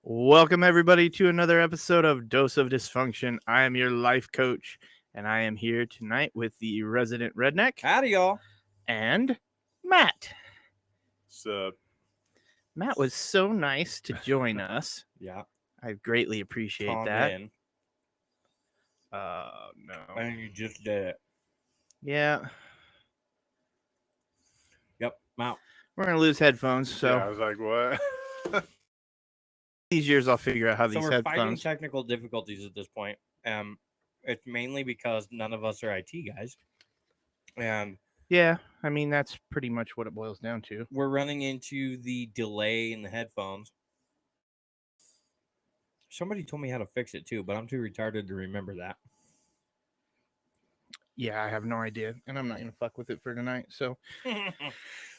Welcome, everybody, to another episode of Dose of Dysfunction. I am your life coach, and I am here tonight with the resident redneck. Howdy, y'all. And Matt. Sup? Matt was so nice to join us. Yeah. I greatly appreciate Calm that. in. No. And you just did it. Yeah. Yep. I'm out. We're going to lose headphones, so Yeah, I was like, what? these years I'll figure out how these we're fighting headphones... technical difficulties at this point. It's mainly because none of us are IT guys. Yeah, I mean, that's pretty much what it boils down to. We're running into the delay in the headphones. Somebody told me how to fix it too, but I'm too retarded to remember that. Yeah, I have no idea, and I'm not going to fuck with it for tonight, so...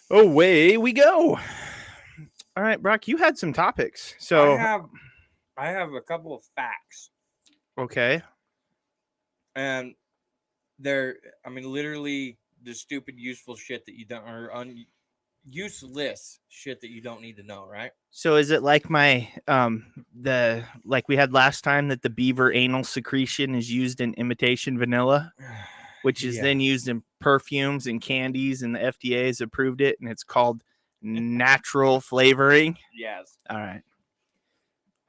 Away we go. All right, Brock, you had some topics. So I have a couple of facts. Okay. And they're, literally the stupid useful shit that you don't, or useless shit that you don't need to know, right? So is it like my like we had last time that the beaver anal secretion is used in imitation vanilla, which is then used in perfumes and candies, and the FDA has approved it, and it's called natural flavoring? Yes. All right.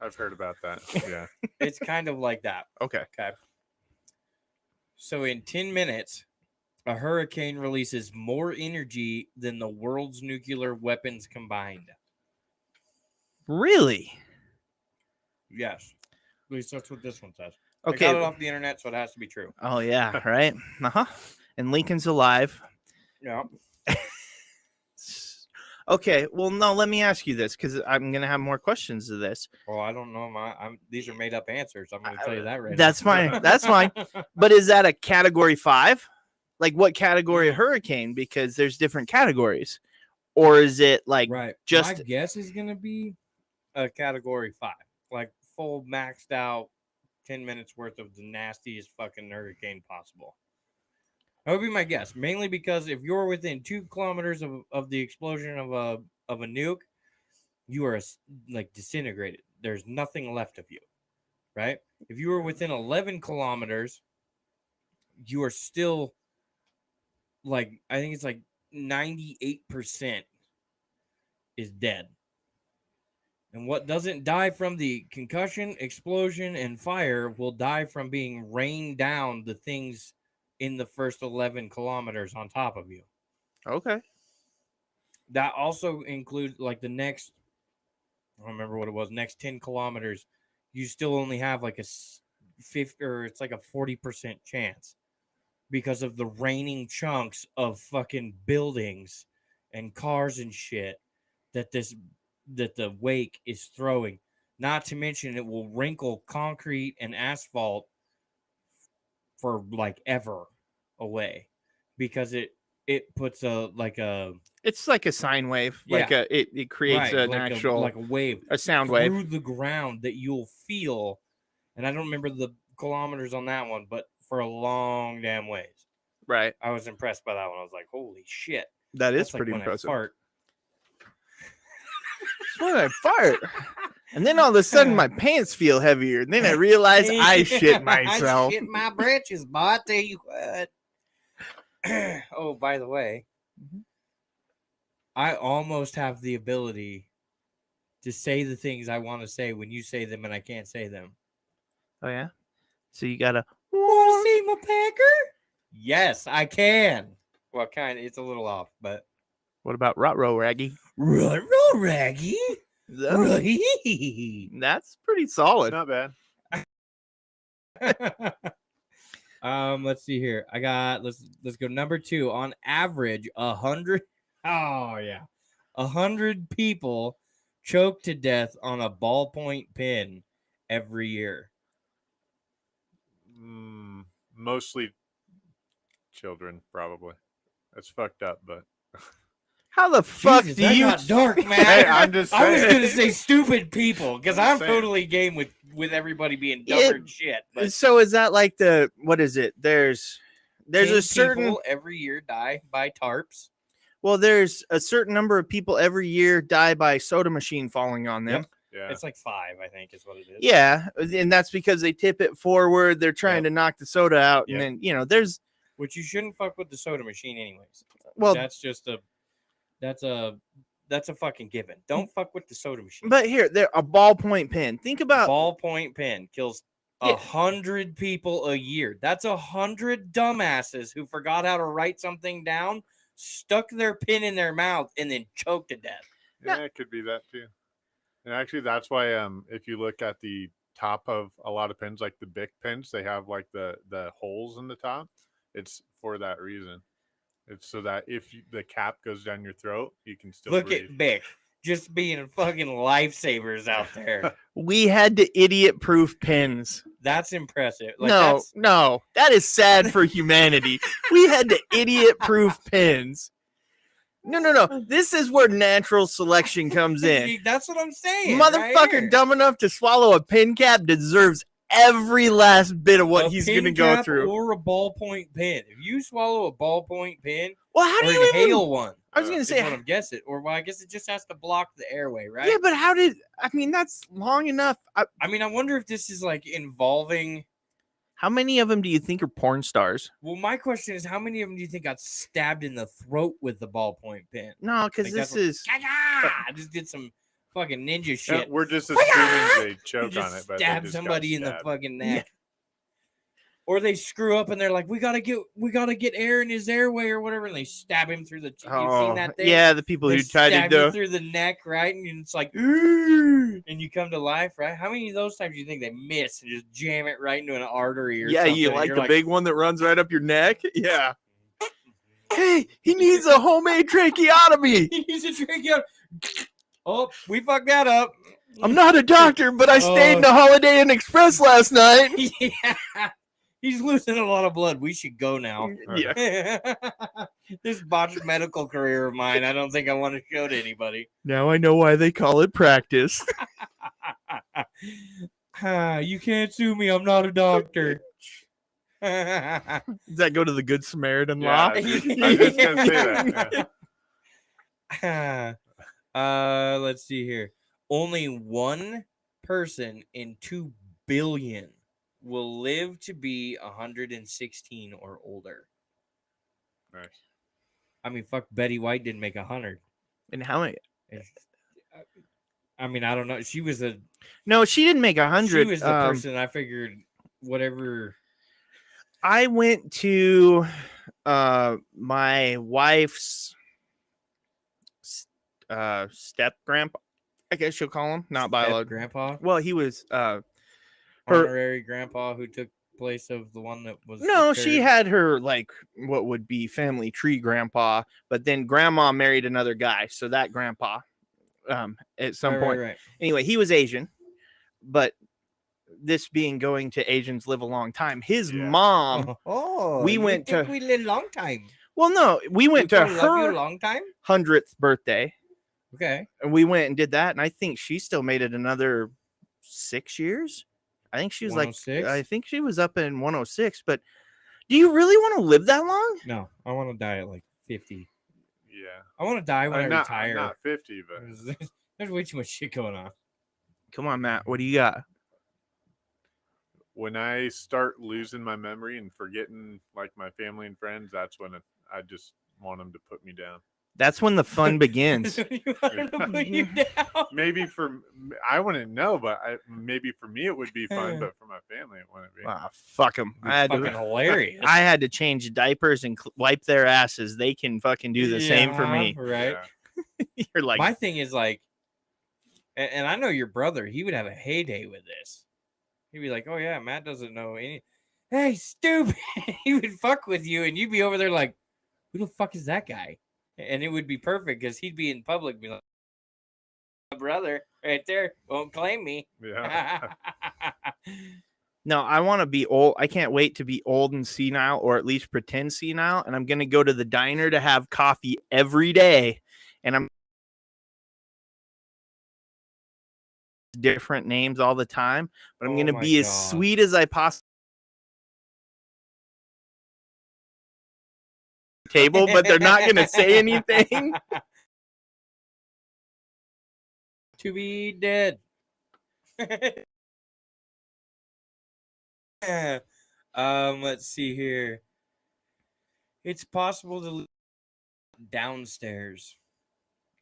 I've heard about that. Yeah. It's kind of like that. Okay. So in 10 minutes, a hurricane releases more energy than the world's nuclear weapons combined. Really? Yes. At least that's what this one says. Okay. I got it off the internet, so it has to be true. Oh, yeah, right? Uh-huh. And Lincoln's alive. Yeah. Okay, well, no, let me ask you this, because I'm going to have more questions to this. Well, I don't know. These are made up answers. I'm going to tell you that right That's now. fine. That's fine. But is that a category 5? Like what category of hurricane? Because there's different categories. Or is it like just... My guess is going to be a category 5. Like full maxed out 10 minutes worth of the nastiest fucking hurricane possible. That would be my guess, mainly because if you're within 2 kilometers of the explosion of a nuke, you are like disintegrated. There's nothing left of you, right? If you are within 11 kilometers, you are still like, I think it's like 98% is dead. And what doesn't die from the concussion, explosion, and fire will die from being rained down the things in the first 11 kilometers on top of you. Okay. That also includes like the next, I don't remember what it was, next 10 kilometers, you still only have like a 50, or it's like a 40% chance because of the raining chunks of fucking buildings and cars and shit that the wake is throwing. Not to mention it will wrinkle concrete and asphalt for like ever away because it puts it's like a sine wave. Like it creates an actual like a wave, a sound wave through the ground that you'll feel. And I don't remember the kilometers on that one, but for a long damn ways. Right. I was impressed by that one. I was like, holy shit. That's like pretty when impressive. I fart. When I fart. And then all of a sudden my pants feel heavier. And then I realize I shit myself. I shit my britches, but I tell you what. Oh, by the way, I almost have the ability to say the things I want to say when you say them and I can't say them. Oh, yeah? So you got to... Want to see my pecker? Yes, I can. Well, kind of. It's a little off, but... What about Rot-Row Raggy? Rot-Row Raggy? That's pretty solid. Not bad. Let's see here. I got let's go number 2. On average, 100. Oh yeah, 100 people choke to death on a ballpoint pen every year. Mostly children, probably. That's fucked up, but how the fuck Jesus, do you? Got dark, man. Hey, I'm just saying. I was gonna say stupid people because I'm totally game with everybody being dumber and shit. But so is that like what is it? There's a certain people every year die by tarps. Well, there's a certain number of people every year die by soda machine falling on them. Yeah. It's like 5, I think, is what it is. Yeah, and that's because they tip it forward. They're trying to knock the soda out, and then there's which you shouldn't fuck with the soda machine, anyways. well, that's a fucking given. Don't fuck with the soda machine. but here, there a ballpoint pen. Think about Ballpoint pen kills 100 people a year. That's 100 dumbasses who forgot how to write something down, stuck their pen in their mouth, and then choked to death. Yeah, it could be that too. And actually, that's why if you look at the top of a lot of pens, like the Bic pens, they have like the holes in the top. It's for that reason. It's so that if the cap goes down your throat, you can still Look breathe. at Bic just being fucking lifesavers out there. we had to idiot-proof pens. That's impressive. Like, No, that is sad for humanity. We had to idiot-proof pens. No. This is where natural selection comes in. That's what I'm saying. Motherfucker dumb enough to swallow a pen cap deserves every last bit of what he's going to go through. Or a ballpoint pen. If you swallow a ballpoint pen, well, how do or you inhale one? I was going to say, what I'm guessing. Or I guess it just has to block the airway, right? Yeah, but that's long enough. I wonder if this is like involving. How many of them do you think are porn stars? Well, my question is, how many of them do you think got stabbed in the throat with the ballpoint pen? No, because this is. I just did some fucking ninja shit. Yeah, we're just assuming they choke on it, but stab somebody in the fucking neck. Or they screw up and they're like, we gotta get air in his airway or whatever, and they stab him through the. You've seen that thing? Yeah, the people who try to do through the neck, right? And it's like, and you come to life, right? How many of those times do you think they miss and just jam it right into an artery or something? Yeah, you like the big one that runs right up your neck? Yeah. Hey, he needs a homemade tracheotomy. He needs a tracheotomy. Oh, we fucked that up. I'm not a doctor, but I stayed in the Holiday Inn Express last night. Yeah. He's losing a lot of blood. We should go now. Yeah. This botched medical career of mine, I don't think I want to show to anybody. Now I know why they call it practice. You can't sue me. I'm not a doctor. Does that go to the Good Samaritan law? I was just gonna say that. Let's see here. Only one person in 2 billion will live to be 116 or older. Nice. I mean, fuck, Betty White didn't make 100. And how many? I don't know. She was No, she didn't make 100. She was the person I figured whatever. I went to my wife's step grandpa, I guess you'll call him, not biological grandpa. Well, he was honorary grandpa who took place of the one that was. No, she had her like what would be family tree grandpa, but then grandma married another guy, so that grandpa at some point. Right. Anyway, he was Asian, but this being going to Asians live a long time. His mom. We went to. We live a long time. Well, no, we went to her long time 100th birthday. Okay. And we went and did that, and I think she still made it another 6 years. I think she was like, I think she was up in 106. But do you really want to live that long? No, I want to die at like 50. Yeah. I want to die when I retire. Not 50, but there's way too much shit going on. Come on, Matt. What do you got? When I start losing my memory and forgetting like my family and friends, that's when I just want them to put me down. That's when the fun begins. You want them to put you down? Maybe I wouldn't know, but maybe for me it would be fun, but for my family it wouldn't be. Fuck them. Hilarious. I had to change diapers and wipe their asses. They can fucking do the same for me. Right. Yeah. You're like, my thing is like, and I know your brother, he would have a heyday with this. He'd be like, oh yeah, Matt doesn't know any. Hey, stupid. He would fuck with you and you'd be over there like, who the fuck is that guy? And it would be perfect because he'd be in public, be like, "My brother, right there, won't claim me." Yeah. No, I want to be old. I can't wait to be old and senile, or at least pretend senile. And I'm gonna go to the diner to have coffee every day, and I'm different names all the time. But I'm gonna be as sweet as I possibly. table, but they're not going to say anything. To be dead. Let's see here. It's possible to live downstairs.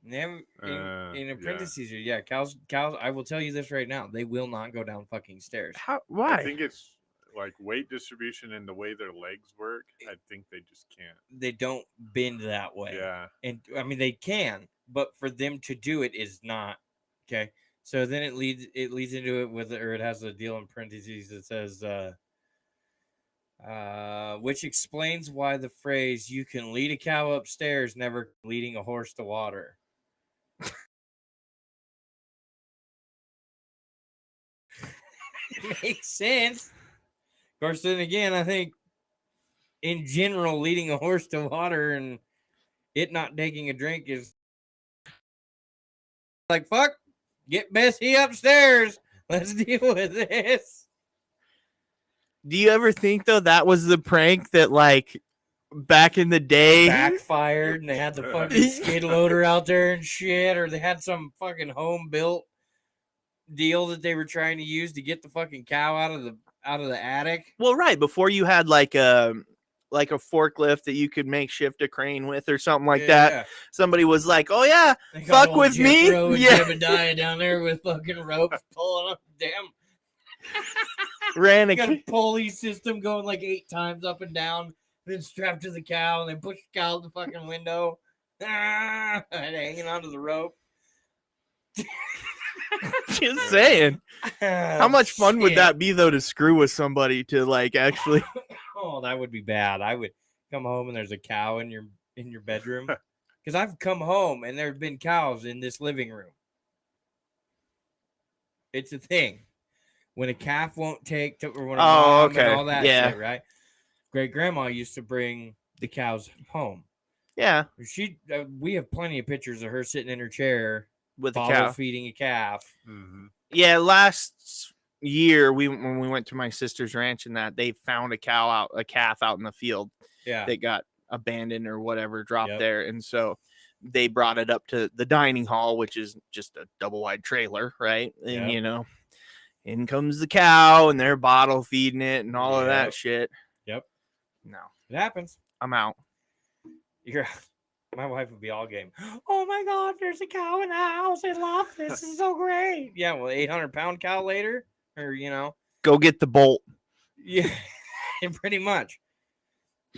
Never in apprentices. Yeah, cows. I will tell you this right now. They will not go down fucking stairs. Why? I think it's like weight distribution and the way their legs work. I think they just can't. They don't bend that way. Yeah. And I mean they can, but for them to do it is not okay. So then it leads into it with, or it has a deal in parentheses that says which explains why the phrase "you can lead a cow upstairs, never leading a horse to water." It makes sense. Of course, then again, I think in general, leading a horse to water and it not taking a drink is like, fuck, get Bessie upstairs. Let's deal with this. Do you ever think, though, that was the prank that, like, back in the day backfired and they had the fucking skid loader out there and shit, or they had some fucking home built deal that they were trying to use to get the fucking cow out of the attic? Well, right, before you had like a forklift that you could make shift a crane with or something like that. Yeah. Somebody was like, "Oh yeah, They got fuck old with me." Jethro and Yeah. Jebediah down there with fucking ropes pulling up. Damn. Ran You got a a pulley system going like 8 times up and down, then strapped to the cow, and then push the cow out the fucking window. And hanging onto the rope. just saying. How much fun would Shit. that be though to screw with somebody to like actually? Oh, that would be bad. I would come home and there's a cow in your bedroom. Because I've come home and there've been cows in this living room. It's a thing. When a calf won't take to, or when a mom and all that shit, right? Great grandma used to bring the cows home. Yeah, We have plenty of pictures of her sitting in her chair with a bottle cow. feeding a calf. Mm-hmm. Yeah, last year when we went to my sister's ranch and that they found a calf out in the field. Yeah, that got abandoned or whatever, dropped Yep. there, and so they brought it up to the dining hall, which is just a double wide trailer, right? And Yep. In comes the cow and they're bottle feeding it and all of Yep. that shit. Yep. No, It happens. I'm out. My wife would be all game. Oh my God, there's a cow in the house. I love this. This is so great. Yeah, well, 800-pound cow later, or Go get the bolt. yeah, pretty much.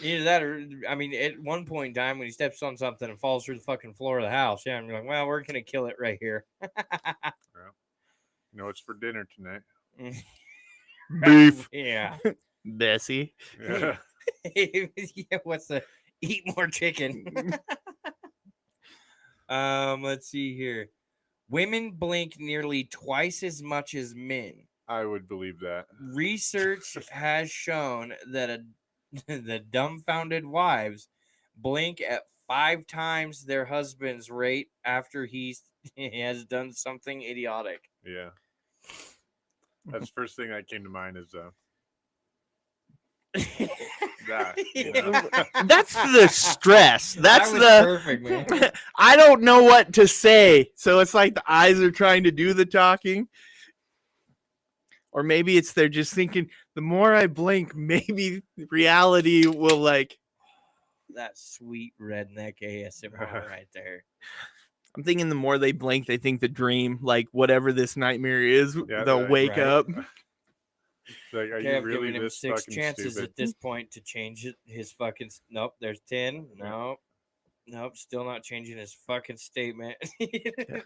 Either that, or I mean, at one point in time when he steps on something and falls through the fucking floor of the house, yeah, I'm like, well, we're gonna kill it right here. You know, it's for dinner tonight. Beef. Yeah. Bessie. Yeah. Yeah, what's the eat more chicken? Let's see here. Women blink nearly twice as much as men. I would believe that. Research has shown that the dumbfounded wives blink at 5 times their husband's rate after he has done something idiotic. Yeah. That's the first thing that came to mind is that. You know? That's the stress. That's That was perfect, man. I don't know what to say. So it's like the eyes are trying to do the talking. Or maybe it's they're just thinking, the more I blink, maybe reality will like. That sweet redneck ASMR right there. I'm thinking the more they blink, they think the dream, like whatever this nightmare is, they'll wake right. up. Like, are Okay, you I've really given him this 6 fucking chances stupid? at this point to change it. His fucking nope. There's 10. Nope. Still not changing his fucking statement.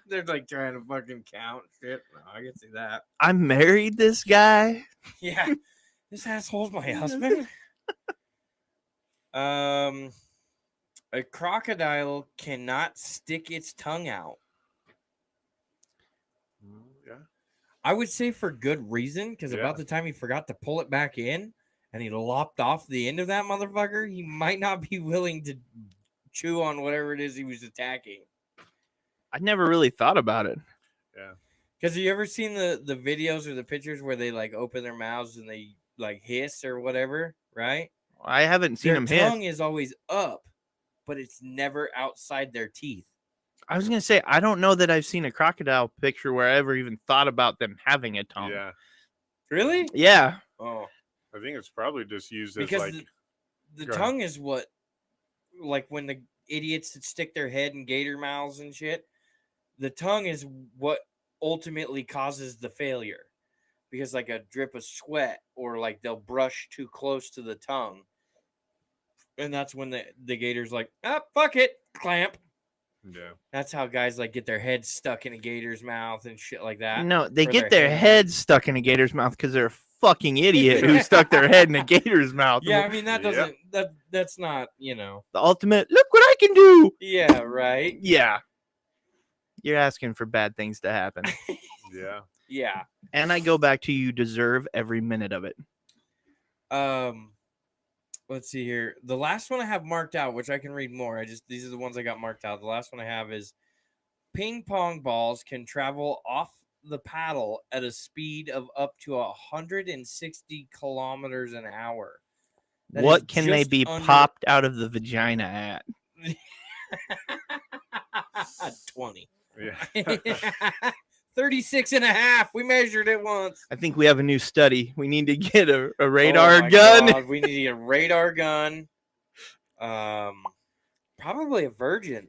They're like trying to fucking count shit. No, I can see that. I married this guy. Yeah, this asshole's my husband. A crocodile cannot stick its tongue out. Yeah. I would say for good reason, because about the time he forgot to pull it back in and he lopped off the end of that motherfucker, he might not be willing to chew on whatever it is he was attacking. I never really thought about it. Yeah. Because you ever seen the videos or the pictures where they like open their mouths and they like hiss or whatever, right? I haven't seen Their him hit. tongue is always up but it's never outside their teeth. I was gonna say I don't know that I've seen a crocodile picture where I ever even thought about them having a tongue. Yeah, Really? Yeah. Oh, I think it's probably just used as because like. the Go ahead. tongue is what, like when the idiots that stick their head in gator mouths and shit, the tongue is what ultimately causes the failure. Because like a drip of sweat, or like they'll brush too close to the tongue, and that's when the gator's like, ah, fuck it, clamp. Yeah. That's how guys like get their heads stuck in a gator's mouth and shit like that. No, they Or get their hand. heads stuck in a gator's mouth because they're a fucking idiot who stuck their head in a gator's mouth. Yeah, I mean that Yep. doesn't that's not, you know. The ultimate. Look what I can do. Yeah, right. Yeah. You're asking for bad things to happen. Yeah. Yeah. And I go back to you deserve every minute of it. Let's see here. The last one I have marked out, which I can read more. These are the ones I got marked out. The last one I have is ping pong balls can travel off the paddle at a speed of up to 160 kilometers an hour. That What is can they just be under- popped out of the vagina at? 20. Yeah. 36 and a half. We measured it once. I think we have a new study. We need to get a Oh radar my gun. God, we need to get a radar gun. Probably a virgin.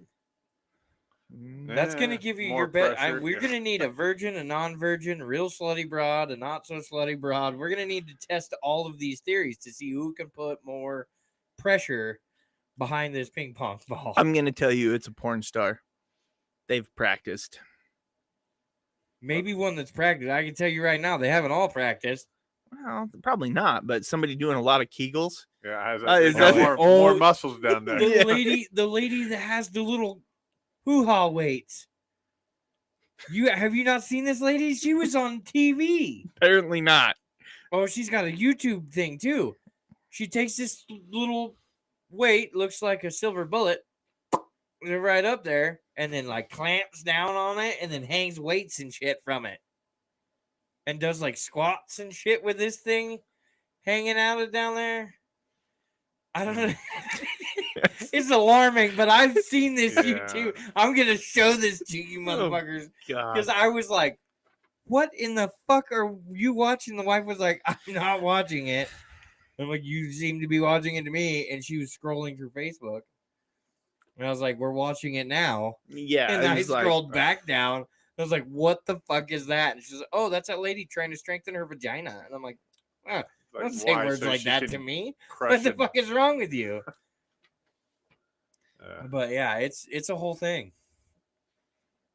That's gonna give you More your bet. pressure, We're yeah. gonna need a virgin, a non-virgin, a real slutty broad, a not so slutty broad. We're gonna need to test all of these theories to see who can put more pressure behind this ping pong ball. I'm going to tell you it's a porn star. They've practiced. Maybe one that's practiced. I can tell you right now, they haven't all practiced. Well, probably not, but somebody doing a lot of Kegels. Yeah. Is Has that- more muscles down there. The Yeah. lady that has the little hoo-ha weights. Have you not seen this lady? She was on TV. Apparently not. Oh, she's got a YouTube thing too. She takes this little weight, looks like a silver bullet, right up there, and then like clamps down on it and then hangs weights and shit from it. And does like squats and shit with this thing hanging out of down there. I don't know. It's alarming, but I've seen this Yeah. YouTube. I'm gonna show this to you motherfuckers. God. Because I was like, what in the fuck are you watching? The wife was like, I'm not watching it. I'm like, you seem to be watching it to me. And she was scrolling through Facebook. And I was like, we're watching it now. Yeah. And it I was like- scrolled back down. I was like, what the fuck is that? And she's like, oh, that's that lady trying to strengthen her vagina. And I'm like, Like, don't say why? words So like she that can to me. crush What the it. fuck is wrong with you? Yeah. But yeah, it's a whole thing.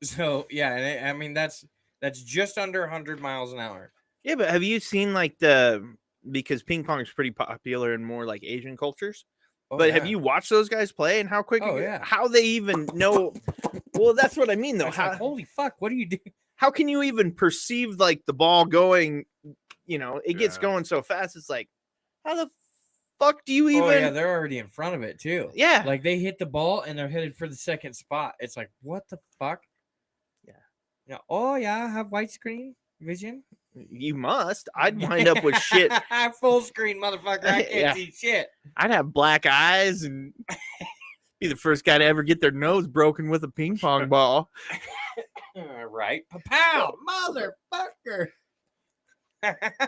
So yeah, and I mean that's just under 100 miles an hour. Yeah, but have you seen like because ping pong is pretty popular in more like Asian cultures? Oh, But have yeah. you watched those guys play and how quick? Oh, yeah. How they even know? Well, that's what I mean though. It's How, like, holy fuck, what do you do? how can you even perceive like the ball going? You know, it gets Yeah. going so fast. It's like, how the fuck do you even? Oh yeah, they're already in front of it too. Yeah. Like they hit the ball and they're headed for the second spot. It's like, what the fuck? Yeah. Yeah. Oh yeah, I have widescreen vision. You must. I'd wind up with shit. Full screen, motherfucker. I can't Yeah. see shit. I'd have black eyes and be the first guy to ever get their nose broken with a ping pong ball. Right. Pow, motherfucker.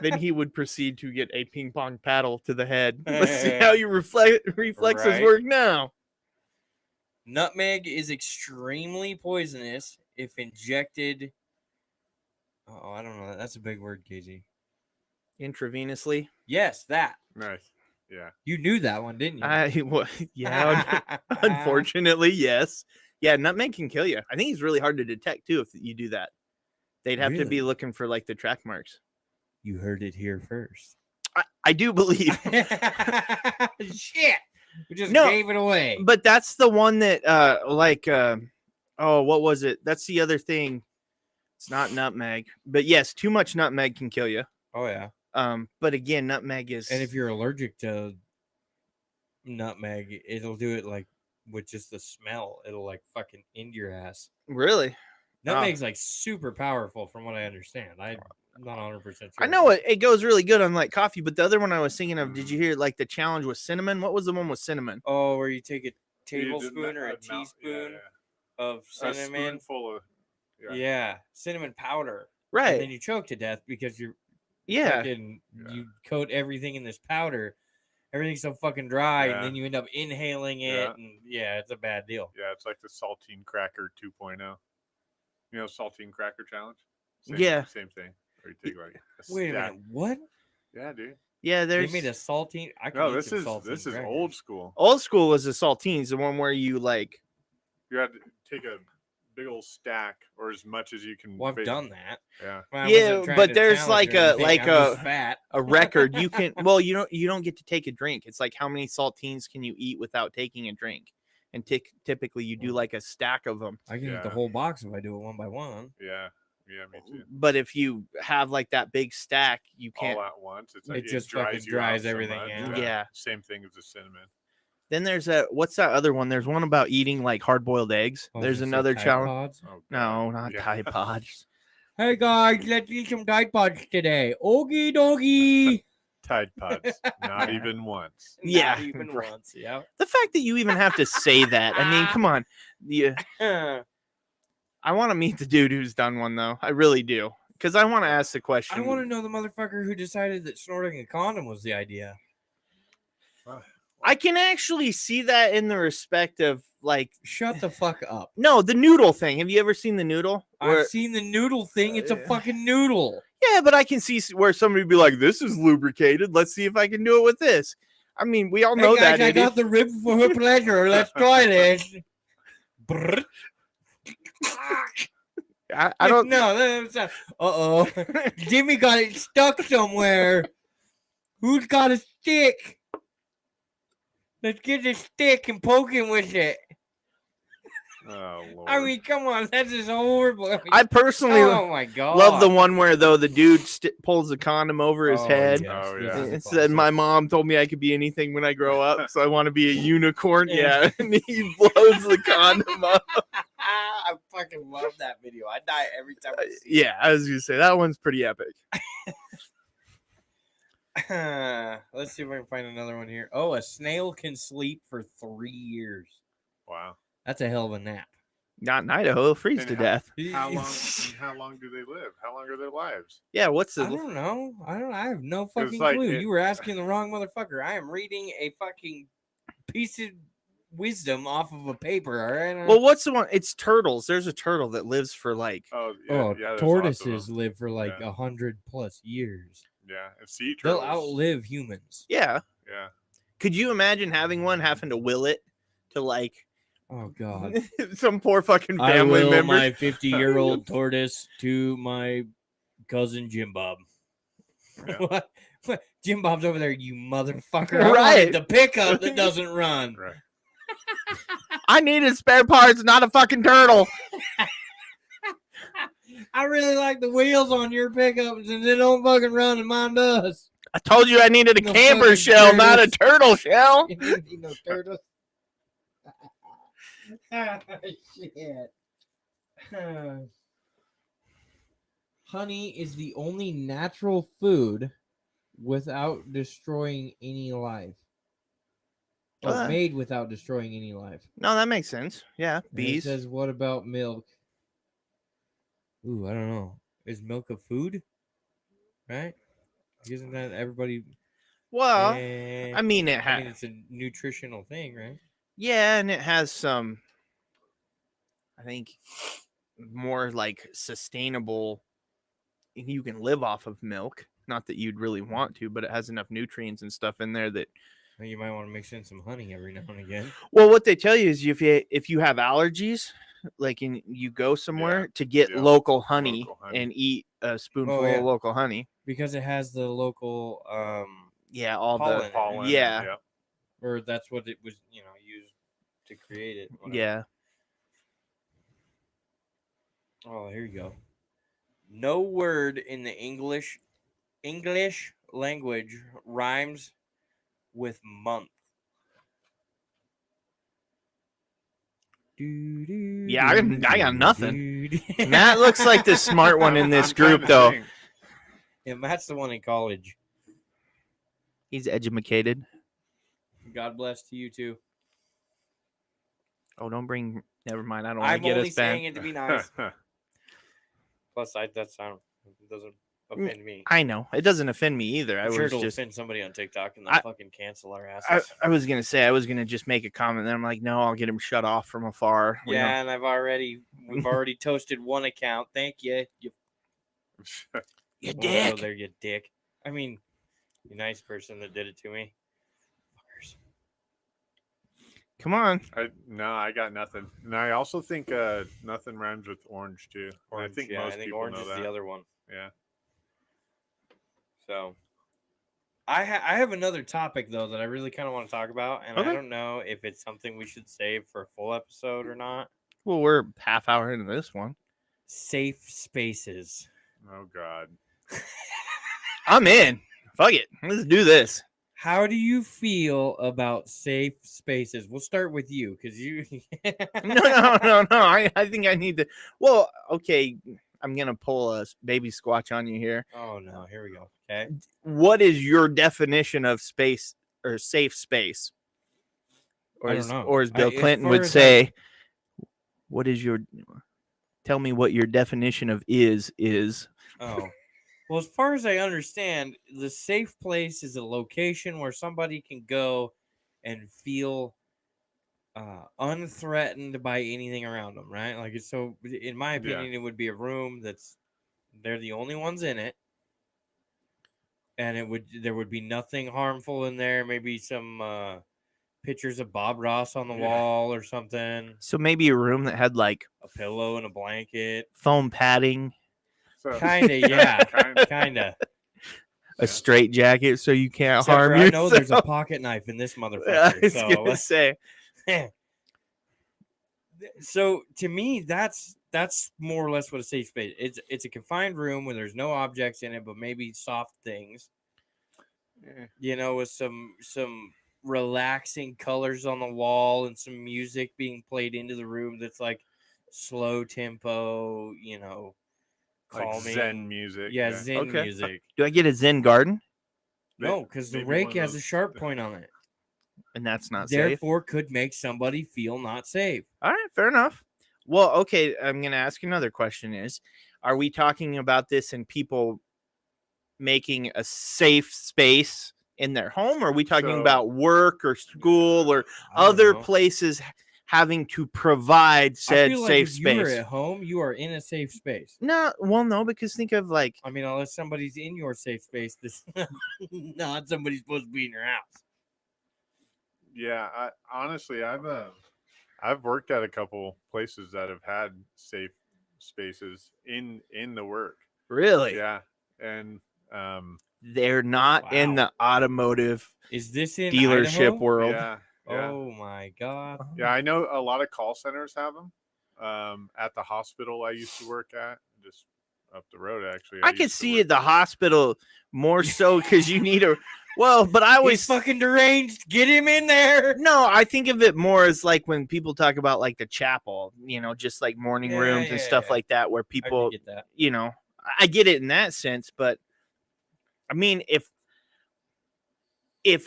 Then he would proceed to get a ping pong paddle to the head. Let's see how your reflexes Right. work now. Nutmeg is extremely poisonous if injected. Oh, I don't know. That's a big word, KZ. Intravenously. Yes, that. Nice. Yeah. You knew that one, didn't you? Yeah. Unfortunately, yes. Yeah, nutmeg can kill you. I think it's really hard to detect too if you do that. They'd have to be Really? looking for like the track marks. You heard it here first. I do believe. Shit. We just No, gave it away. But that's the one that oh, what was it? That's the other thing. It's not nutmeg. But yes, too much nutmeg can kill you. Oh, yeah. But again, nutmeg is And if you're allergic to nutmeg, it'll do it like with just the smell. It'll like fucking end your ass. really. Nutmeg's like super powerful from what I understand. I'm not 100% sure. I know it goes really good on like coffee, but the other one I was thinking of, did you hear like the challenge with cinnamon? What was the one with cinnamon? Oh, where you take a tablespoon or a teaspoon of A cinnamon. spoonful of Yeah, cinnamon powder. Right. And then you choke to death because you're fucking, you coat everything in this powder. Everything's so fucking dry, and then you end up inhaling it, and it's a bad deal. Yeah, it's like the saltine cracker 2.0. You know, saltine cracker challenge. Same thing. Or you take like a Wait a minute, what? Yeah, dude. Yeah, They there's made a saltine. This is crackers. old school. Old school was the saltines, the one where you like. You had to take a big old stack or as much as you can. Well, I've done that. Yeah. I Yeah, wasn't trying but to there's challenge like or a anything, I'm just fat. a record. You can you don't get to take a drink. It's like how many saltines can you eat without taking a drink? And typically you do like a stack of them. I can eat the whole box if I do it one by one. Yeah. Yeah, me too. But if you have like that big stack, you can't all at once. It's like it just fucking dries everything out. Yeah. Same thing as the cinnamon. Then there's what's that other one? There's one about eating like hard-boiled eggs. There's another challenge. Oh, no, not Tide Pods. Hey guys, let's eat some Tide Pods today. Okie dokie. Tide Pods. Not even once. Yeah. Not even once. Yeah. The fact that you even have to say that. I mean, come on. I want to meet the dude who's done one though. I really do. Because I want to ask the question. I want to know the motherfucker who decided that snorting a condom was the idea. I can actually see that in the respect of like. Shut the fuck up. No, the noodle thing. Have you ever seen the noodle? I've seen the noodle thing. It's a fucking noodle. Yeah, but I can see where somebody would be like, "This is lubricated. Let's see if I can do it with this." I mean, we all know guys, that. I got the rib for her pleasure. Let's try this. I don't know. That's not. Uh-oh. Jimmy got it stuck somewhere. Who's got a stick? Let's get the stick and poke him with it. Oh, Lord. I mean, come on. That's just horrible. I personally my God. love the one where, though, the dude pulls the condom over his head. Yes. Oh, yeah. It said, "My mom told me I could be anything when I grow up, so I want to be a unicorn." Yeah, and he blows the condom up. I fucking love that video. I die every time I see Yeah, I was gonna say that one's pretty epic. Let's see if I can find another one here. Oh, a snail can sleep for 3 years. Wow. That's a hell of a nap. Not in Idaho, he'll freeze to death. How long do they live? How long are their lives? Yeah, what's I the? don't know. I have no fucking like clue. You were asking the wrong motherfucker. I am reading a fucking piece of wisdom off of a paper. All right. Well, what's the one? It's turtles. There's a turtle that lives for like. Oh, yeah. There's tortoises lots of them. live for like 100+ years. Yeah, and sea They'll turtles. outlive humans. Yeah. Yeah. Could you imagine having one having to will it to like? Oh God. Some poor fucking I family will member. my 50-year-old tortoise to my cousin Jim Bob. Yeah. What? Jim Bob's over there, you motherfucker. I Right. wanted the pickup that doesn't run. Right. I needed spare parts, not a fucking turtle. I really like the wheels on your pickups and they don't fucking run and mine does. I told you I needed a No camper fucking shell, not a turtles. turtle shell. You need no turtles. Shit. Honey is the only natural food without destroying any life. Oh, made without destroying any life. No, that makes sense. Yeah, And it bees. says, what about milk? Ooh, I don't know. Is milk a food? Right? Isn't that everybody? Well, Eh, I mean, it's a nutritional thing, right? yeah, and it has some, I think, more like sustainable. You can live off of milk. Not that you'd really want to, but it has enough nutrients and stuff in there that. Well, you might want to mix in some honey every now and again. Well, what they tell you is if you have allergies, like you go somewhere to get local honey and eat a spoonful of local honey because it has the local all pollen the pollen. yeah. Or that's what it was, used to create it. Whatever. Yeah. Oh, here you go. No word in the English language rhymes with month. Yeah, I got nothing. Matt looks like the smart one in this group, though. Yeah, Matt's the one in college. He's educated. God bless to you too. Oh, don't bring. Never mind. I don't want I'm to get only us saying banned. it to be nice. Plus, it doesn't offend me. I know it doesn't offend me either. I'm sure it'll offend somebody on TikTok and they'll fucking cancel our asses. I was gonna say I was gonna just make a comment. Then I'm like, no, I'll get him shut off from afar. Yeah, and we've already toasted one account. Thank you. You dick. Go there, you dick. I mean, you nice person that did it to me. Fuckers. Come on. I got nothing. And I also think nothing rhymes with orange too. Orange, I think yeah, most people orange know is that. the other one. Yeah. So, I have another topic though that I really kind of want to talk about, and Okay. I don't know if it's something we should save for a full episode or not. Well, we're half hour into this one. Safe spaces. Oh God. I'm in. Fuck it. Let's do this. How do you feel about safe spaces? We'll start with you because you. No. I think I need to. Well, okay. I'm gonna pull a baby squatch on you here. Oh no! Here we go. Okay. What is your definition of space or safe space? Or I don't know. Or as Bill as Clinton far would as say, what is your? Tell me what your definition of is. Oh. Well, as far as I understand, the safe place is a location where somebody can go and feel unthreatened by anything around them, right? Like, so in my opinion, it would be a room they're the only ones in it, and there would be nothing harmful in there. Maybe some pictures of Bob Ross on the wall or something. So maybe a room that had like a pillow and a blanket, foam padding, So, kind of, yeah, kind of. a straight jacket so you can't Except harm for yourself. I know there's a pocket knife in this I motherfucker. was So gonna say. So to me, that's more or less what a safe space. It's a confined room where there's no objects in it, but maybe soft things. You know, with some relaxing colors on the wall and some music being played into the room that's like slow tempo. You know, calming. Like Zen music. Yeah, Zen music. Do I get a Zen garden? No, because the rake has a sharp point on it. And that's not safe. Therefore, could make somebody feel not safe. All right, fair enough. Well, okay, I'm going to ask another question are we talking about this in people making a safe space in their home? Or are we talking about work or school or other places having to provide said safe space? You're at home, you are in a safe space. No, because think of like... I mean, unless somebody's in your safe space, this not somebody's supposed to be in your house. Yeah, honestly, I've worked at a couple places that have had safe spaces in the work. Really? Yeah, and they're not in the automotive is this in dealership Idaho? world. Yeah. Oh my God. Yeah, I know a lot of call centers have them. At the hospital I used to work at, just up the road, actually. I could see at the hospital more so because you need a... Well, but I always... He's fucking deranged. Get him in there. No, I think of it more as like when people talk about like the chapel, just like morning rooms and stuff like that, where people, get that. I get it in that sense. But I mean, if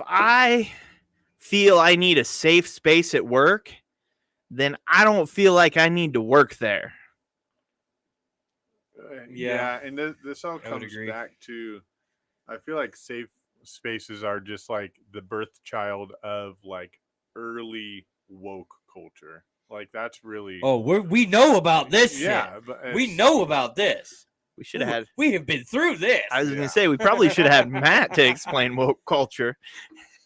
I feel I need a safe space at work, then I don't feel like I need to work there. Yeah, and this all comes back to, I feel like safe spaces are just like the birth child of like early woke culture. Like that's really... Oh, we know about this. Yeah, shit. We know about this. We should have had... We have been through this. I was gonna say we probably should have had Matt to explain woke culture.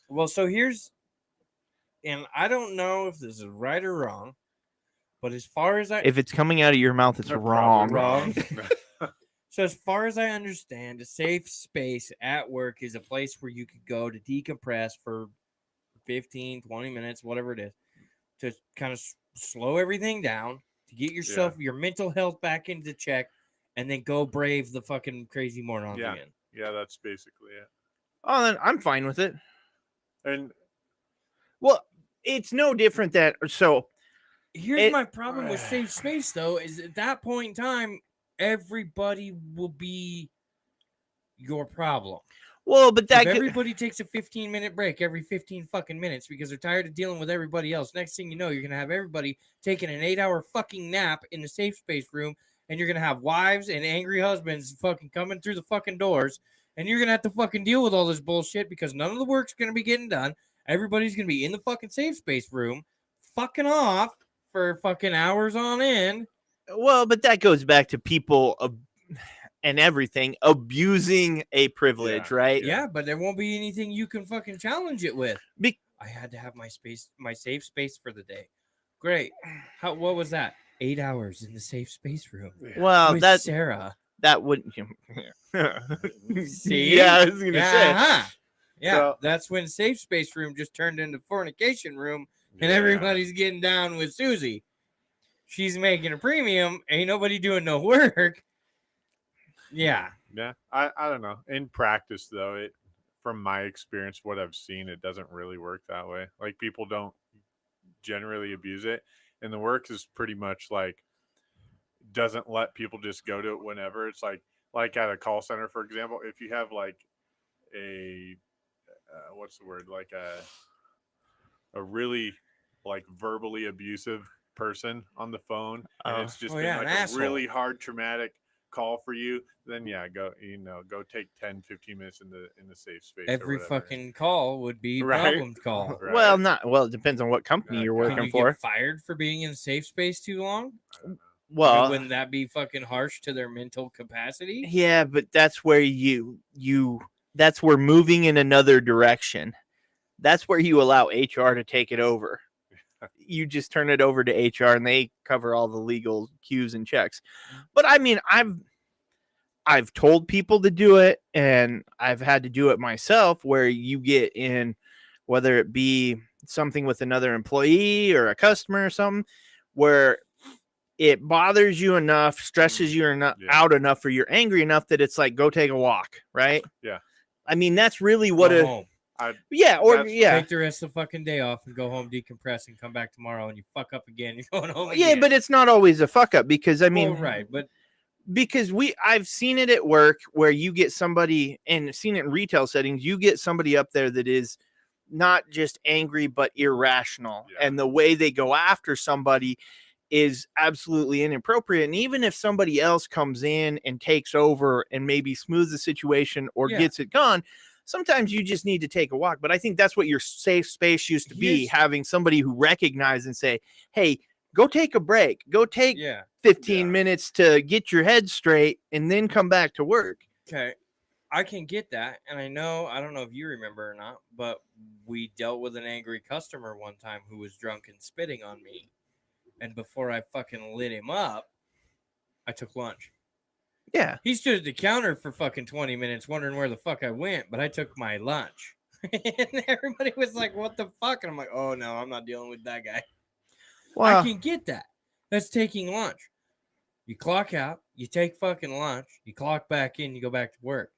Well, so here's, and I don't know if this is right or wrong, but as far as if it's coming out of your mouth, it's wrong. Wrong. So as far as I understand, a safe space at work is a place where you could go to decompress for 15, 20 minutes, whatever it is, to kind of slow everything down, to get yourself, your mental health back into check, and then go brave the fucking crazy morons again. Yeah, that's basically it. Oh, then I'm fine with it. And well, it's no different here's my problem with safe space, though, is at that point in time, everybody will be your problem. Well, but that If could, everybody takes a 15-minute break every 15 fucking minutes because they're tired of dealing with everybody else, next thing you know, you're going to have everybody taking an 8-hour fucking nap in the safe space room, and you're going to have wives and angry husbands fucking coming through the fucking doors, and you're going to have to fucking deal with all this bullshit because none of the work's going to be getting done. Everybody's going to be in the fucking safe space room fucking off for fucking hours on end. well, but that goes back to people and everything abusing a privilege, Yeah. right? Yeah, but there won't be anything you can fucking challenge it with. Be- I had to have my safe space for the day. Great. What was that? 8 hours in the safe space room well, with that Sarah. wouldn't. See? Yeah, I was gonna Yeah, say. uh-huh. Yeah, So- that's when safe space room just turned into fornication room, and Yeah. everybody's getting down with Susie. She's making a premium. Ain't nobody doing no work. Yeah. Yeah, I don't know. In practice, though, it from my experience, what I've seen, it doesn't really work that way. Like people don't generally abuse it, and the work is pretty much like doesn't let people just go to it whenever. It's like at a call center, for example, if you have like a what's the word, like a really like verbally abusive person on the phone, and it's just Oh, been yeah, like an a asshole. really hard traumatic call for you, then yeah, go take 10-15 minutes in the safe space. or Every whatever. fucking call would be Right. problems call. Right. Well, it depends on what company you're Can Can working you for. get fired for being in safe space too long? I mean, Well, wouldn't that be fucking harsh to their mental capacity? yeah, but that's where that's where moving in another direction. That's where you allow HR to take it over. You just turn it over to HR and they cover all the legal cues and checks. But I mean, I've told people to do it and I've had to do it myself where you get in, whether it be something with another employee or a customer or something, where it bothers you enough, stresses you out enough, or you're angry enough that it's like, go take a walk, right? Yeah. I mean, that's really what Go home. yeah. Take the rest of the fucking day off and go home, decompress, and come back tomorrow. And you fuck up again. You're going home. Yeah, again. but it's not always a fuck up because I mean, Well, right, but because I've seen it at work where you get somebody, and seen it in retail settings, you get somebody up there that is not just angry but irrational, and the way they go after somebody is absolutely inappropriate. And even if somebody else comes in and takes over and maybe smooths the situation or gets it gone, sometimes you just need to take a walk. But I think that's what your safe space used to be, having somebody who recognizes and say, hey, go take a break, go take 15 minutes to get your head straight and then come back to work. Okay. I can get that. And I don't know if you remember or not, but we dealt with an angry customer one time who was drunk and spitting on me. And before I fucking lit him up, I took lunch. Yeah. He stood at the counter for fucking 20 minutes wondering where the fuck I went, but I took my lunch. And everybody was like, what the fuck? And I'm like, oh no, I'm not dealing with that guy. Well, I can get that. That's taking lunch. You clock out, you take fucking lunch, you clock back in, you go back to work.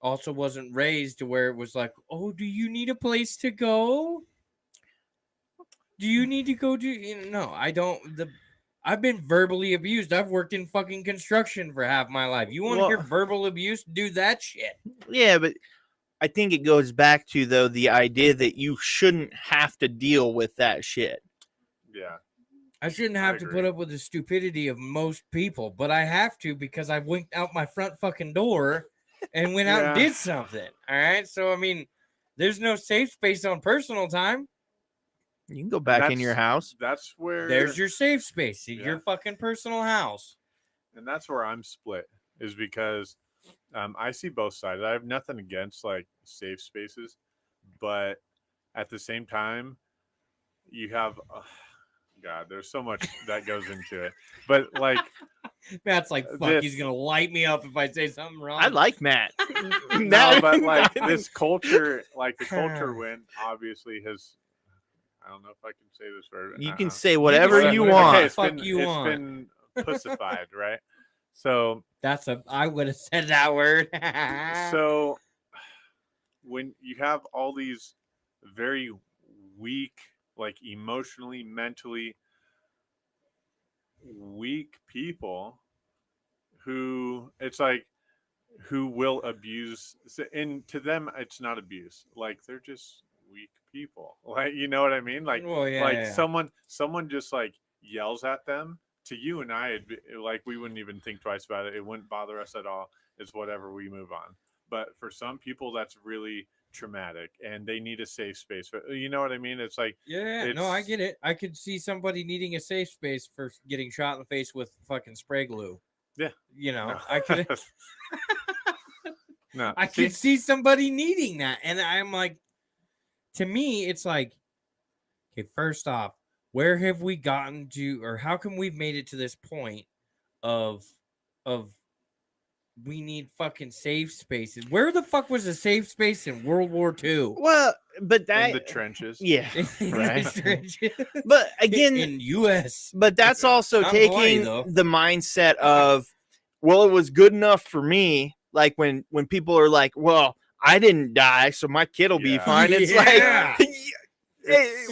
Also wasn't raised to where it was like, oh, do you need a place to go? Do you need to go do? No, I don't. I've been verbally abused. I've worked in fucking construction for half my life. You want to hear verbal abuse? Do that shit. Yeah, but I think it goes back to, though, the idea that you shouldn't have to deal with that shit. Yeah. I shouldn't have to put up with the stupidity of most people, but I have to because I went out my front fucking door and went out and did something. All right. So, I mean, there's no safe space on personal time. You can go back in your house. That's where there's your safe space, your fucking personal house. And that's where I'm split, is because I see both sides. I have nothing against like safe spaces, but at the same time, you have God, there's so much that goes into it. But like Matt's like, fuck, he's gonna light me up if I say something wrong. I like Matt. No, but like this culture, like the culture win obviously has, I don't know if I can say this word. You can say whatever you want. Okay, it's been pussified, right? So I would have said that word. So when you have all these very weak, like emotionally, mentally weak people who, it's like who will abuse, and to them it's not abuse. Like they're just weak people. Like you know what I mean? Like Well, yeah, like yeah. someone just like yells at them. To you and I, like we wouldn't even think twice about it. It wouldn't bother us at all. It's whatever, we move on. But for some people, that's really traumatic, and they need a safe space. You know what I mean? It's like Yeah, no, I get it. I could see somebody needing a safe space for getting shot in the face with fucking spray glue. Yeah. You know, No. I could No, I could see somebody needing that. And I'm like, to me, it's like, okay, first off, where have we gotten to, or how come we've made it to this point of we need fucking safe spaces? Where the fuck was a safe space in World War II? Well, but that in the trenches. yeah, right. Right. But again, in U.S. but that's also Not in Hawaii, taking though. the mindset of, well, it was good enough for me. Like when people are like, well, I didn't die, so my kid will be Yeah. fine. It's Yeah. like,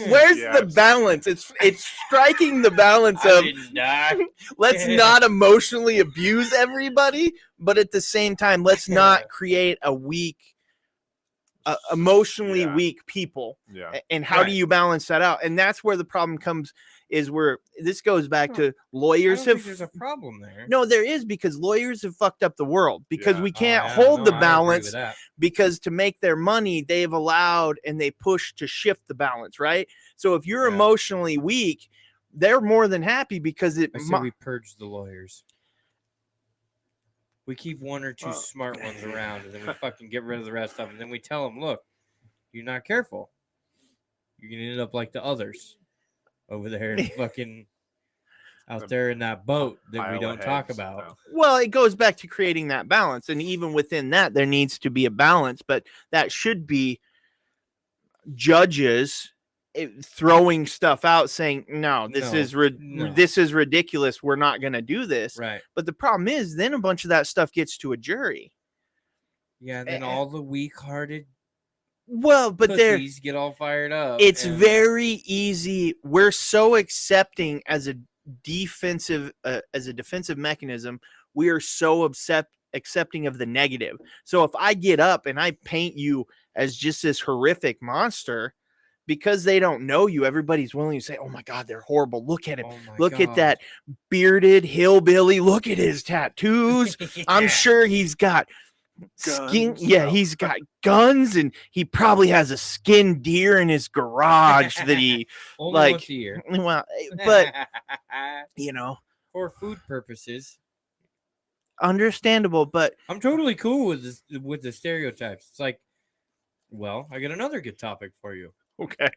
where's yeah, the balance? It's striking the balance of didn't die. let's not emotionally abuse everybody, but at the same time, let's not create a weak, emotionally Yeah. weak people. Yeah. And how do Right. you balance that out? And that's where the problem comes, is where this goes back to I lawyers don't think have. there's a problem there. No, there is, because lawyers have fucked up the world, because Yeah. we Oh, can't yeah, hold no, the I agree balance, with that. because to make their money, they've allowed and they push to shift the balance, right? So if you're Yeah. emotionally weak, they're more than happy because it. I say we purge the lawyers. We keep one or two Well, smart ones around, and then we fucking get rid of the rest of them. And then we tell them, look, you're not careful, you're gonna end up like the others over there, in fucking out there in that boat that we Pile of don't talk heads. about. No. Well, it goes back to creating that balance, and even within that, there needs to be a balance, but that should be judges throwing stuff out, saying, "No, this No, is no. this is ridiculous. We're not going to do this." Right. But the problem is, then a bunch of that stuff gets to a jury. Yeah, and then all the weak-hearted Well, but there, pussies get all fired up. it's and- very easy. We're so accepting as a defensive mechanism. We are so accepting of the negative. So if I get up and I paint you as just this horrific monster, because they don't know you, everybody's willing to say, "Oh my God, they're horrible. Look at him. Oh my Look at God. that bearded hillbilly. Look at his tattoos. I'm Yeah. sure he's got skin. Guns. Yeah, No. he's got guns, and he probably has a skinned deer in his garage that he Only like- once a year. well, but you know, for food purposes, understandable. But I'm totally cool with this, with the stereotypes. It's like, well, I got another good topic for you. okay,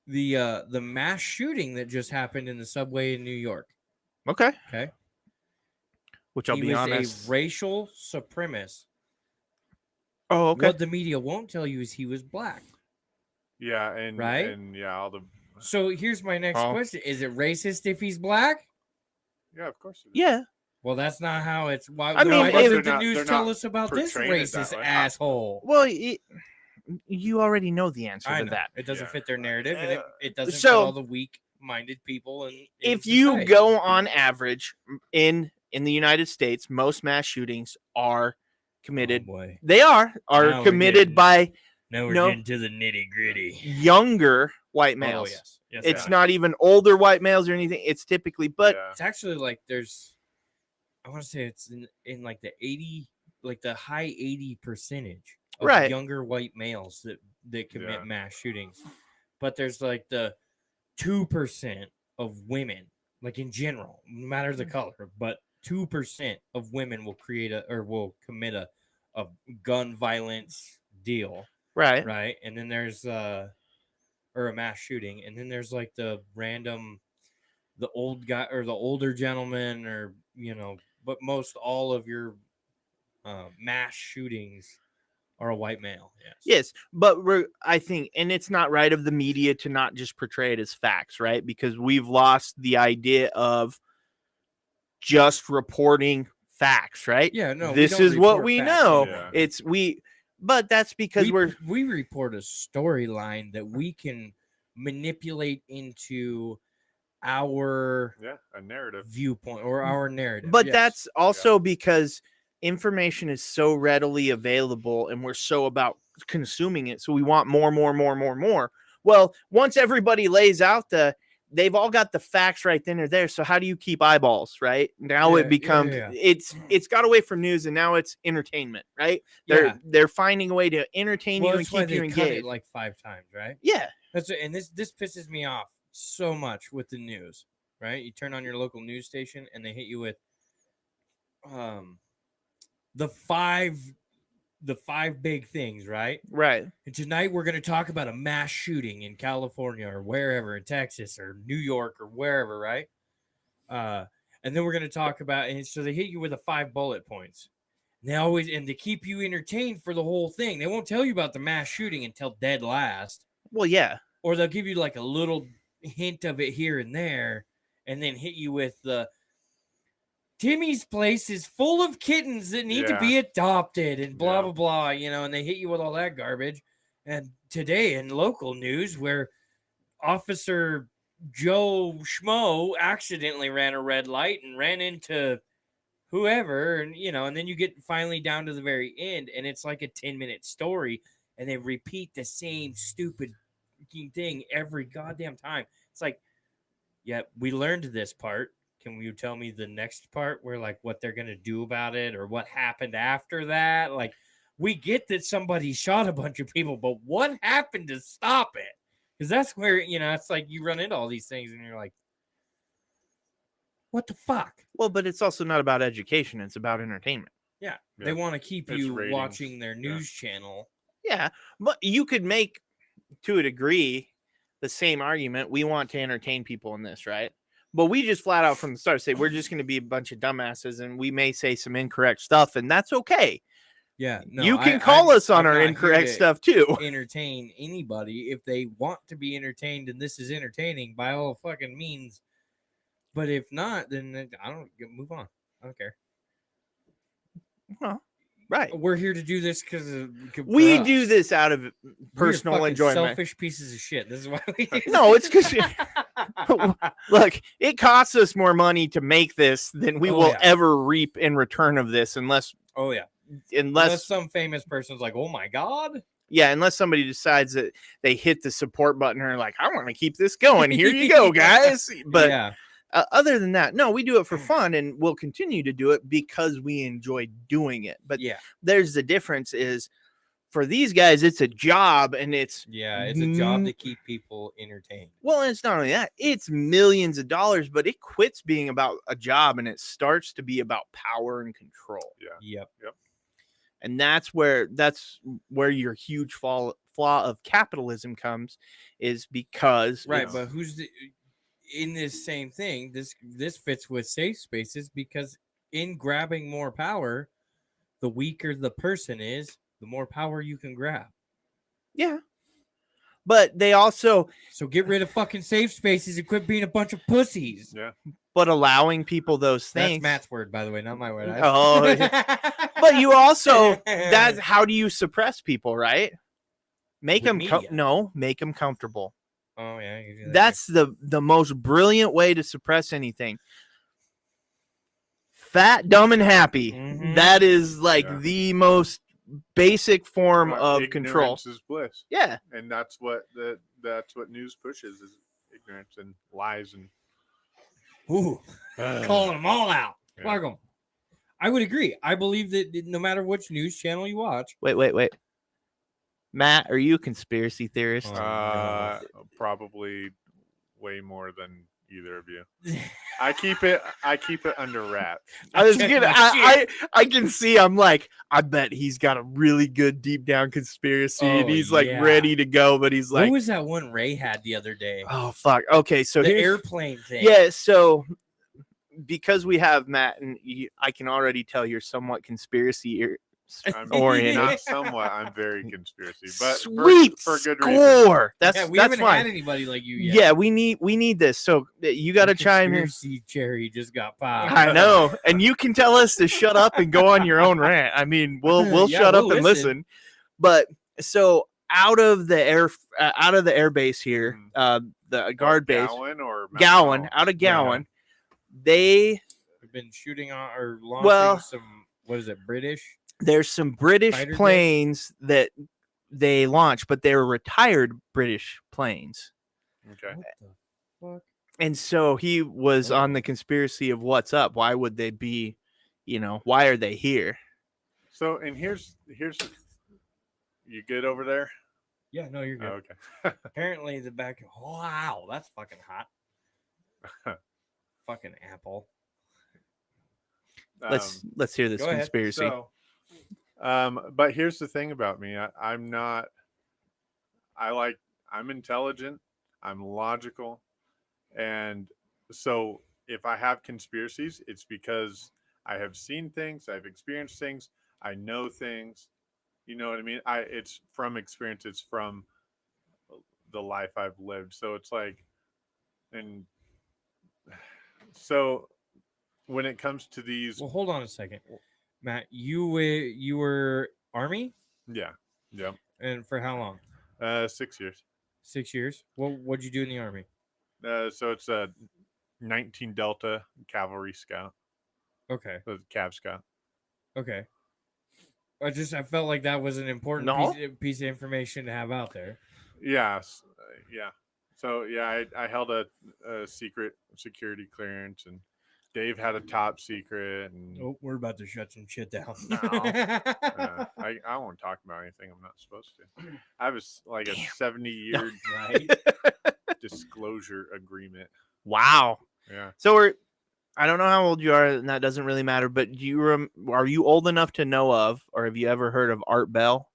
The mass shooting that just happened in the subway in New York. okay. Okay, Which I'll he be was honest. a racial supremacist. Oh, okay. What the media won't tell you is he was black. Yeah, and Right? and yeah, all the So here's my next Oh. question: is it racist if he's black? yeah, of course. It is. Yeah. Well, that's not how it's. Why, I mean, why if- doesn't They're the not- news they're tell not us about this portraying it that racist way. asshole? Well, you already know the answer I to know. that. It doesn't Yeah. fit their narrative, and it doesn't fit So- all the weak-minded people. In If you society. go on average in the United States, most mass shootings are committed. Oh boy. They are Now we're committed getting- by Now we're No. getting to the nitty gritty. younger white males. Oh yes, yes. It's yeah. not even older white males or anything. It's typically, but Yeah. It's actually like there's. I want to say it's in like the 80, like the high 80% of Right. younger white males that commit Yeah. mass shootings, but there's like the 2% of women, like in general, no matter Mm. the color, but 2% of women will commit a gun violence deal, right. right? And then there's or a mass shooting, and then there's like the random, the old guy or the older gentleman, or but most all of your mass shootings are a white male. Yes, but I think, and it's not right of the media to not just portray it as facts, right? Because we've lost the idea of just reporting facts, right? Yeah, no, we this don't is what report we facts know. anymore. Yeah. But that's because we report a storyline that we can manipulate into our Yeah, a narrative. viewpoint or our narrative. But yes. that's also because information is so readily available and we're so about consuming it. So we want more. Well, once everybody lays out they've all got the facts right then or there. So how do you keep eyeballs, right? Now it becomes it's got away from news and now it's entertainment, right? They're finding a way to entertain you and keep you engaged. Cut it like 5 times, right? Yeah. And this pisses me off so much with the news, right? You turn on your local news station and they hit you with the five big things, right? Right. And tonight we're going to talk about a mass shooting in California or wherever, in Texas or New York or wherever, right? And then we're going to talk about, and so they hit you with the 5 bullet points. And they keep you entertained for the whole thing. They won't tell you about the mass shooting until dead last. Well, yeah. Or they'll give you like a little hint of it here and there, and then hit you with the Timmy's place is full of kittens that need to be adopted and blah, blah, blah, and they hit you with all that garbage. And today in local news, where Officer Joe Schmo accidentally ran a red light and ran into whoever, and then you get finally down to the very end, and it's like a 10-minute story, and they repeat the same stupid thing every goddamn time. It's like, yeah, we learned this part. Can you tell me the next part where like what they're going to do about it or what happened after that? Like, we get that somebody shot a bunch of people, but what happened to stop it? Because that's where, it's like you run into all these things and you're like, what the fuck? Well, but it's also not about education. It's about entertainment. Yeah. They want to keep you watching their news channel. Yeah. But you could make, to a degree, the same argument. We want to entertain people in this, right? But we just flat out from the start say we're just going to be a bunch of dumbasses and we may say some incorrect stuff, and that's okay. Yeah. No, you can call us on our incorrect stuff too. Entertain anybody if they want to be entertained, and this is entertaining by all fucking means. But if not, then I don't move on. I don't care. Well, right. We're here to do this because we do this out of personal enjoyment. Selfish pieces of shit. This is why we do. No, it's because look, it costs us more money to make this than we will ever reap in return of this, unless some famous person's like, oh my god. Yeah, unless somebody decides that they hit the support button and are like, I want to keep this going. Here you go, guys. But other than that, no, we do it for fun, and we'll continue to do it because we enjoy doing it. But there's the difference is for these guys, it's a job, and it's a job to keep people entertained. Well, and it's not only that, it's millions of dollars, but it quits being about a job and it starts to be about power and control. Yep. And that's where your huge flaw of capitalism comes, is because but who's in this same thing? This fits with safe spaces, because in grabbing more power, the weaker the person is, the more power you can grab. Yeah. But they also... So get rid of fucking safe spaces and quit being a bunch of pussies. Yeah. But allowing people those things... That's Matt's word, by the way, not my word. But you also... That's how do you suppress people, right? Make them... make them comfortable. Oh, yeah. That's the most brilliant way to suppress anything. Fat, dumb, and happy. Mm-hmm. That is like the most basic form of control. Ignorance is bliss. Yeah, and that's what news pushes, is ignorance and lies and calling them all out. Fuck them. I would agree. I believe that no matter which news channel you watch. Wait. Matt, are you a conspiracy theorist? Probably way more than either of you. I keep it under wraps. I can see. I'm like, I bet he's got a really good deep down conspiracy, and he's like ready to go. But he's like, what was that one Ray had the other day? Oh fuck. Okay, so the airplane thing. Yeah. So because we have Matt, and I can already tell you're somewhat conspiracy oriented. Not somewhat. I'm very conspiracy, but sweet for good score. Reason. We haven't had anybody like you yet. Yeah, we need this. So you got to chime in. Conspiracy cherry just got popped. I know, and you can tell us to shut up and go on your own rant. I mean, we'll shut up and listen. But so out of the air base here, the guard base, Gowan, out of Gowan, they have been shooting on or launching some what is it, British? There's some British Fighter jets? planes that they launched, but they were retired British planes. Okay. What the fuck? And so he was on the conspiracy of what's up. Why would they be, why are they here? So, and here's you good over there? Yeah, no, you're good. Oh, okay. Apparently the back. Wow, that's fucking hot. Fucking apple. Let's hear this go ahead. conspiracy. So, but here's the thing about me. I'm intelligent. I'm logical. And so if I have conspiracies, it's because I have seen things, I've experienced things, I know things. You know what I mean? It's from experience, it's from the life I've lived. So it's like, and so when it comes to these, Well, hold on a second, Matt. You were Army, yeah, and for how long? 6 years. 6 years. What'd you do in the Army? So it's a 19 Delta Cavalry Scout. Okay. So Cav Scout. Okay. I felt like that was an important piece of information to have out there. Yeah. Yeah. So yeah, I held a secret security clearance, and Dave had a top secret. And Oh, we're about to shut some shit down. No. I won't talk about anything I'm not supposed to. I have a 70-year disclosure agreement. Wow. Yeah. So I don't know how old you are, and that doesn't really matter, but are you old enough to know of, or have you ever heard of Art Bell?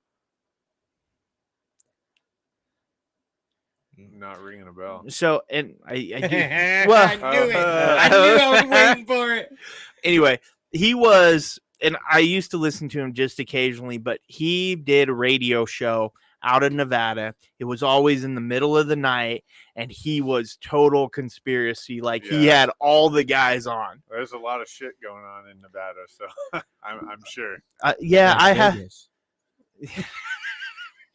Not ringing a bell. So, and I knew it. I knew I was waiting for it. Anyway, he was, and I used to listen to him just occasionally, but he did a radio show out of Nevada. It was always in the middle of the night, and he was total conspiracy. Like he had all the guys on. There's a lot of shit going on in Nevada, so I'm sure. Yeah, I have.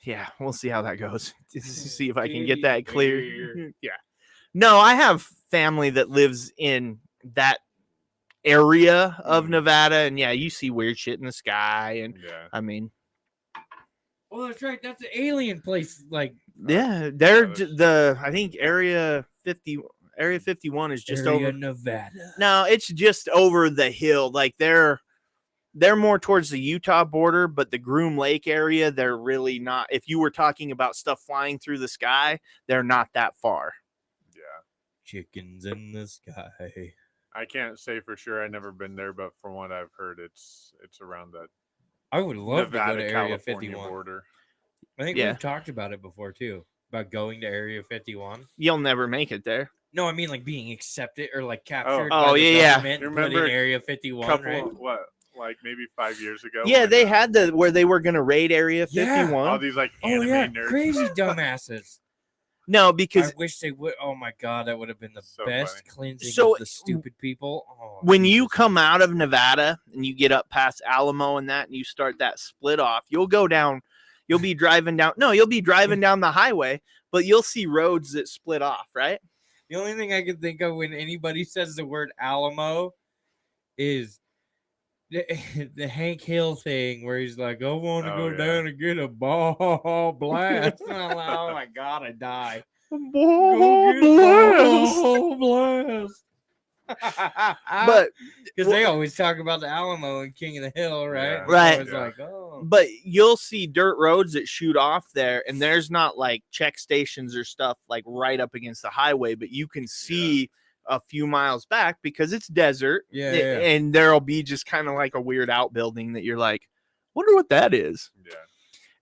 Yeah, we'll see how that goes. See if I can get that clear. Yeah. No, I have family that lives in that area of Nevada, and yeah, you see weird shit in the sky, and I mean, well, that's right. That's an alien place. Like, yeah, I think Area 51 is just over Nevada. No, it's just over the hill. Like they're more towards the Utah border, but the Groom Lake area, they're really not. If you were talking about stuff flying through the sky, they're not that far. Yeah. Chickens in the sky. I can't say for sure. I've never been there, but from what I've heard, it's around that. I would love Nevada, to go to Area California 51. border. I think we've talked about it before too, about going to Area 51. You'll never make it there. No, I mean like being accepted or like captured. Oh, by the yeah. government and put in Area 51, right? Like maybe 5 years ago? Yeah, they had where they were going to raid Area 51. Yeah. All these like anime nerds. Crazy dumbasses. No, because I wish they would. Oh my god, that would have been the best cleansing of the stupid people. Oh, when you come out of Nevada and you get up past Alamo and that, and you start that split off, you'll go down. You'll be driving down. No, you'll be driving down the highway, but you'll see roads that split off, right? The only thing I can think of when anybody says the word Alamo is the Hank Hill thing where he's like, I want to go down and get a ball blast. I'm like, oh my god, I die. Ball blast. But because they always talk about the Alamo and King of the Hill, right? Yeah. Right. So it's like, oh. But you'll see dirt roads that shoot off there, and there's not like check stations or stuff like right up against the highway, but you can see a few miles back because it's desert. And there'll be just kind of like a weird outbuilding that you're like, wonder what that is. Yeah.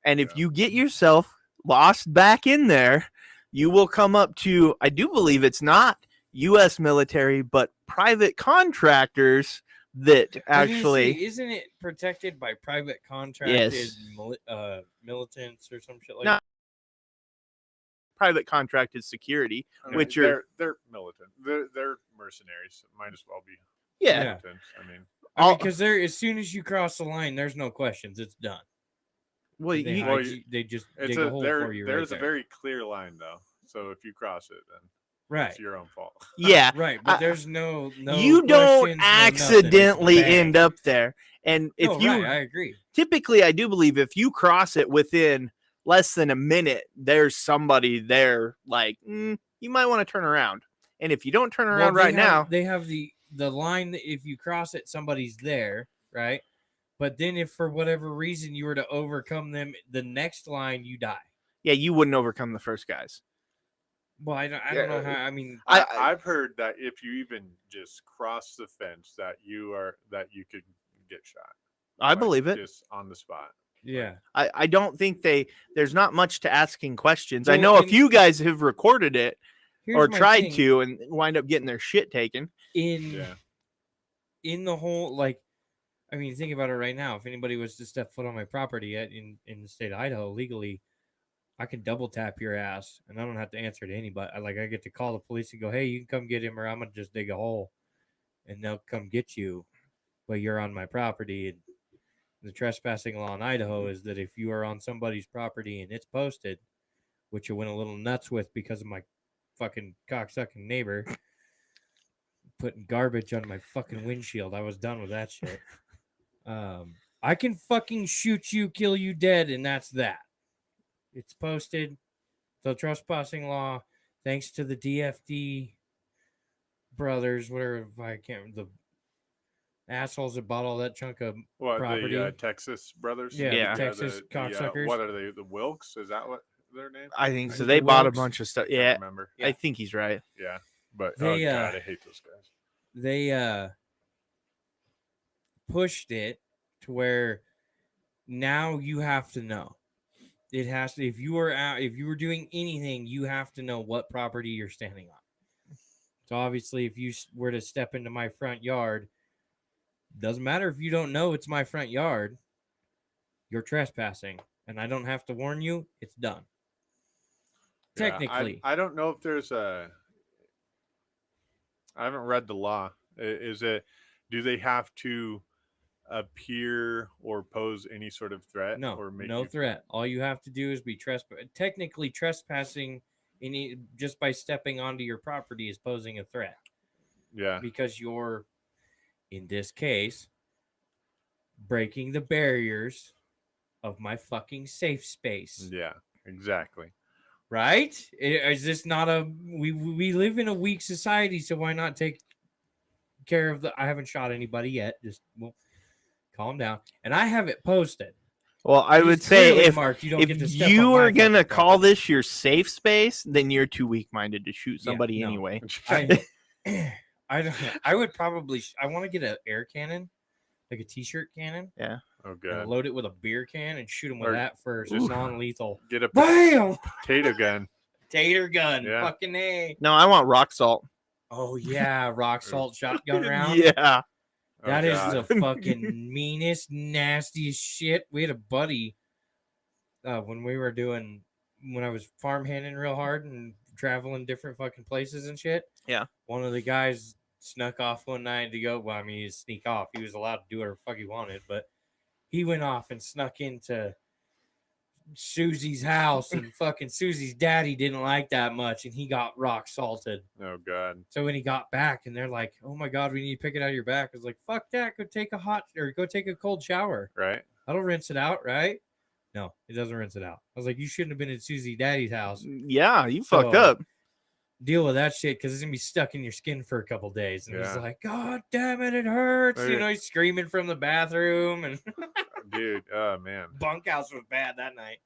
And if you get yourself lost back in there, you will come up to, I do believe it's not U.S. military, but private contractors that actually isn't it protected by private contracted militants or some shit like that? Private contracted security, which they're militant. They're mercenaries. Might as well be. Militants. I mean, because they're as soon as you cross the line, there's no questions. It's done. Well, they just dig a hole for you. There's a very clear line though. So if you cross it, then it's your own fault. Yeah, right. But there's no. You don't accidentally end up there. And if No, you right, I agree. typically, I do believe if you cross it within less than a minute, there's somebody there. Like you might want to turn around. And if you don't turn around right now, they have the line that if you cross it, somebody's there, right? But then if for whatever reason you were to overcome them, the next line you die. yeah, you wouldn't overcome the first guys. Well, I don't know how. I mean, I've heard that if you even just cross the fence, that you could get shot. I believe it. Just on the spot. yeah. I don't think there's not much to asking questions. I Well, know a and- few guys have recorded it Here's or my tried thing. to and wind up getting their shit taken. in the whole, like, I mean, think about it right now. If anybody was to step foot on my property yet in the state of Idaho legally, I can double tap your ass and I don't have to answer to anybody. I get to call the police and go, hey, you can come get him or I'm gonna just dig a hole and they'll come get you, but you're on my property. And the trespassing law in Idaho is that if you are on somebody's property and it's posted, which I went a little nuts with because of my fucking cocksucking neighbor putting garbage on my fucking windshield. I was done with that shit. I can fucking shoot you, kill you dead, and that's that. It's posted. The trespassing law, thanks to the DFD brothers, whatever, I can't, the assholes that bought all that chunk of property. The Texas brothers? Yeah, the Texas cocksuckers. What are they? The Wilkes? Is that what their name? I think so. think They the bought a Wilkes- bunch of stuff. Can't Yeah, remember. Yeah. I think he's right. Yeah, but They, oh god, I hate those guys. They pushed it to where now you have to know. It has to, if you were doing anything, you have to know what property you're standing on. So obviously, if you were to step into my front yard, doesn't matter if you don't know it's my front yard, you're trespassing, and I don't have to warn you. It's done. Yeah, Technically, I don't know if there's a. I haven't read the law. Is it? Do they have to appear or pose any sort of threat? no, or make no you, threat. All you have to do is be technically trespassing just by stepping onto your property is posing a threat. Yeah, Because you're, in this case, breaking the barriers of my fucking safe space. yeah, exactly. Right? Is this not we live in a weak society, so why not take care of I haven't shot anybody yet. Just calm down. And I have it posted. Well, I It's would say clearly if marked, you don't get to step on you my are gonna fucking call property. this your safe space, then you're too weak-minded to shoot Yeah, somebody no. anyway. I don't. I would probably. I want to get an air cannon, like a t-shirt cannon, Yeah. Oh and god. load it with a beer can and shoot them with Or that first. just- Non-lethal. Get a Bam! potato gun. Tater gun. Yeah. Fucking A. No, I want rock salt. Oh yeah, rock salt shotgun round. Yeah. Oh, That is God. the fucking meanest, nastiest shit. We had a buddy when I was farmhanding real hard and traveling different fucking places and shit. Yeah. One of the guys snuck off one night to go. Well, I mean, he didn't sneak off. He was allowed to do whatever the fuck he wanted, but he went off and snuck into Susie's house, and fucking Susie's daddy didn't like that much, and he got rock salted. Oh god. So when he got back, and they're like, "Oh my god, we need to pick it out of your back," I was like, "Fuck that! Go take a cold shower. Right. That'll rinse it out, right?" No, it doesn't rinse it out. I was like, "You shouldn't have been in Susie's daddy's house. Yeah, you fucked So, up. Deal with that shit because it's gonna be stuck in your skin for a couple days." And he's Yeah. like, "God damn it, it hurts!" You Right. know, he's screaming from the bathroom, and Dude, oh man. bunkhouse was bad that night.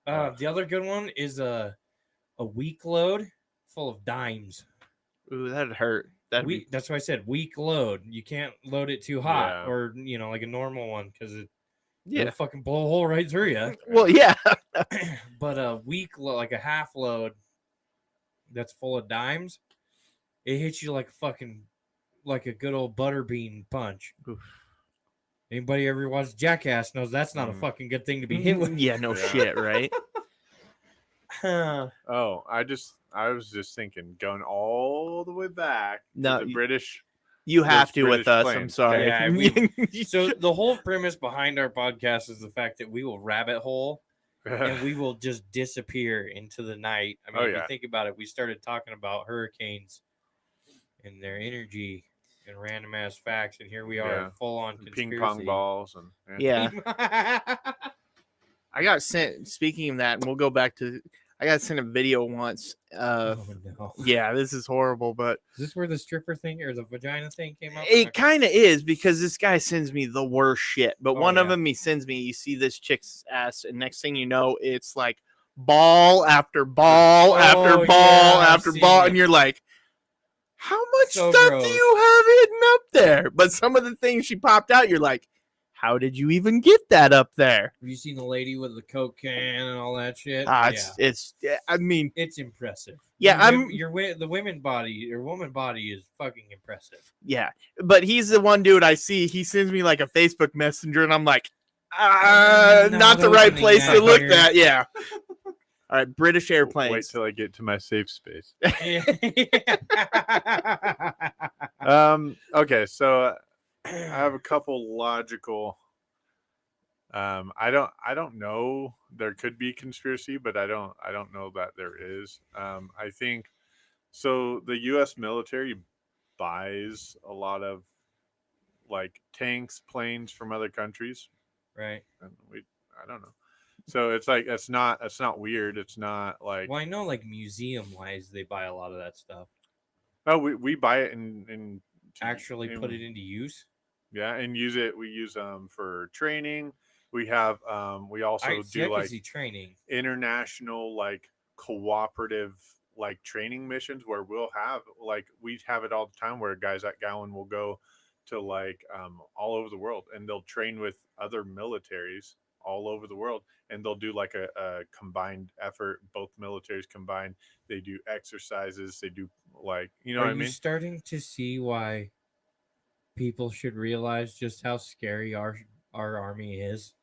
Ugh. The other good one is a weak load full of dimes. Ooh, that'd hurt. That'd be That's why I said weak load. You can't load it too hot Yeah. or like a normal one because it'll yeah. fucking blow a hole right through you. Well, yeah. But a weak load, like a half load that's full of dimes, it hits you like a good old butterbean punch. Oof. Anybody ever watched Jackass knows that's not a Mm. fucking good thing to be hit with. Yeah, no Yeah. shit, right? Oh, I was just thinking, going all the way back No, to the you- British. You have to British with us. I'm planes, sorry. yeah, You So should- the whole premise behind our podcast is the fact that we will rabbit hole and we will just disappear into the night. I mean, Oh, if you yeah. think about it, we started talking about hurricanes and their energy. and random ass facts, and here we are, Yeah. full on Ping conspiracy. pong balls and Yeah. Yeah. I got sent. Speaking of that, and we'll go back to. I got sent a video once. Oh no. Yeah, this is horrible, but Is this where the stripper thing or the vagina thing came up? it kind of is because this guy sends me the worst shit. But Oh, one of yeah. them, he sends me. You see this chick's ass, and next thing you know, it's like ball after ball after Oh, ball yeah, I've after seen ball, it. and you're like, how much So stuff gross. do you have hidden up there? But some of the things she popped out, you're like, how did you even get that up there? Have you seen the lady with the Coke can and all that shit? It's. I mean, It's impressive. Yeah, the women body, your woman body is fucking impressive. yeah. But he's the one dude I see. He sends me like a Facebook Messenger, and I'm like, not Not the right opening place that to look here. at. Yeah. All right, British Airplanes. wait till I get to my safe space. Yeah. Okay, so I have a couple logical. I don't know. There could be conspiracy, but I don't know that there is. I think so. The U.S. military buys a lot of like tanks, planes from other countries, Right. and I don't know. So it's like it's not weird. It's not like Well, I know, like museum wise, they buy a lot of that stuff. oh we buy it and Actually, put it into use. Yeah, and use it. We use for training. We have we also I do can like see training. international like cooperative like training missions where we'll have like we have it all the time where guys at Gowan will go to like all over the world and they'll train with other militaries all over the world and they'll do like a combined effort, both militaries combined. They do exercises, they do like you know Are what I you mean. starting to see why people should realize just how scary our army is?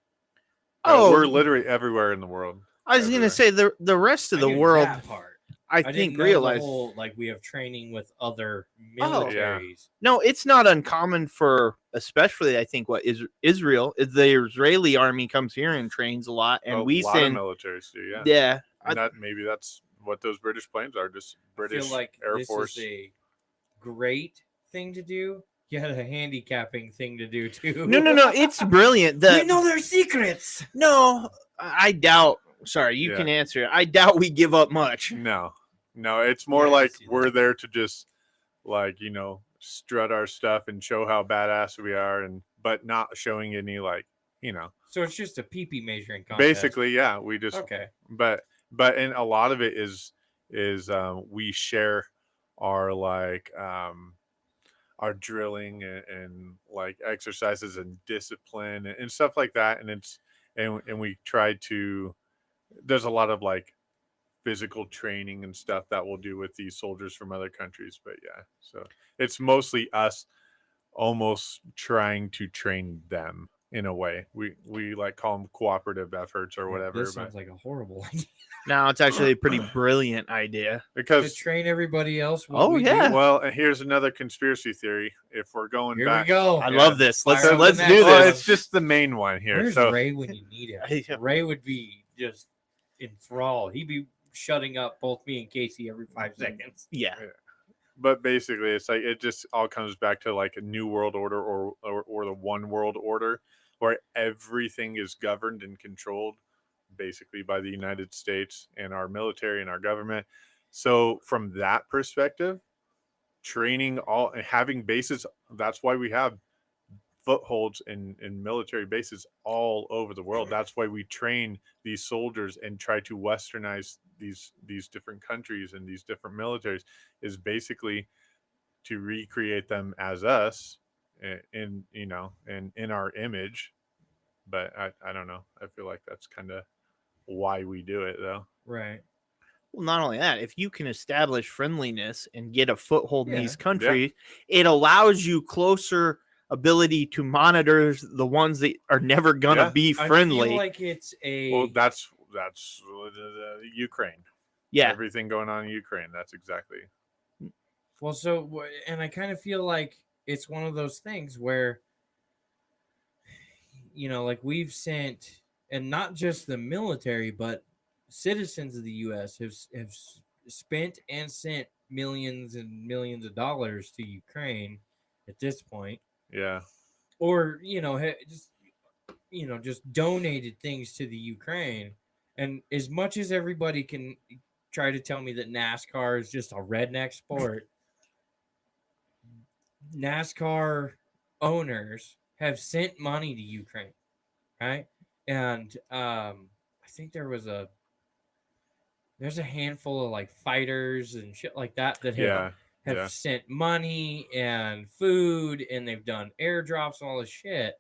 We're Oh, literally everywhere in the world. I was gonna Everywhere. say the rest of the I knew world. that part. I I think didn't know realize. the whole like we have training with other Oh. militaries. No, it's not uncommon for, especially I think what is Israel. The Israeli army comes here and trains a lot, and a we lot send. of militaries do, yeah. Yeah, And that maybe that's what those British planes are, just I British feel like Air this Force. is a great thing to do. Yet a handicapping thing to do too. no, it's brilliant. We know their secrets. No, I doubt. Sorry, you Yeah. can answer. I doubt we give up much. No, it's more Yeah, I like see we're that. there to just like strut our stuff and show how badass we are, but not showing any like So it's just a pee-pee measuring contest. basically, yeah. We just Okay. but and a lot of it is we share our like our drilling and like exercises and discipline and stuff like that, and it's and we try to. There's a lot of like physical training and stuff that we'll do with these soldiers from other countries, but yeah, so it's mostly us almost trying to train them in a way. We like call them cooperative efforts or whatever. This sounds like a horrible idea. Now it's actually a pretty brilliant idea. To Because train everybody else. Oh, we yeah. do? well, and here's another conspiracy theory. If we're going Here back, we go. I Yeah. love this. Let's Fire up let's the do next Well, one. this. it's just the main one here. Where's So Ray when you need him? Ray would be just enthralled. He'd be shutting up both me and Casey every 5 seconds. Yeah. but basically it's like it just all comes back to like a new world order or the one world order where everything is governed and controlled basically by the United States and our military and our government. So from that perspective, training all and having bases, that's why we have footholds in military bases all over the world. That's why we train these soldiers and try to westernize these different countries and these different militaries, is basically to recreate them as us in in our image. But I don't know. I feel like that's kind of why we do it though. Right. Well, not only that, if you can establish friendliness and get a foothold in Yeah. these countries, it allows you closer ability to monitor the ones that are never gonna Yeah. be I friendly. feel like it's a. Well, that's Ukraine. Yeah. Everything going on in Ukraine. That's exactly. Well, so, and I kind of feel like it's one of those things where, like we've sent, and not just the military, but citizens of the U.S. have spent and sent millions and millions of dollars to Ukraine at this point, Yeah. or just donated things to the Ukraine. And as much as everybody can try to tell me that NASCAR is just a redneck sport, NASCAR owners have sent money to Ukraine, right? And I think there's a handful of like fighters and shit like that have Yeah. sent money and food, and they've done airdrops and all this shit.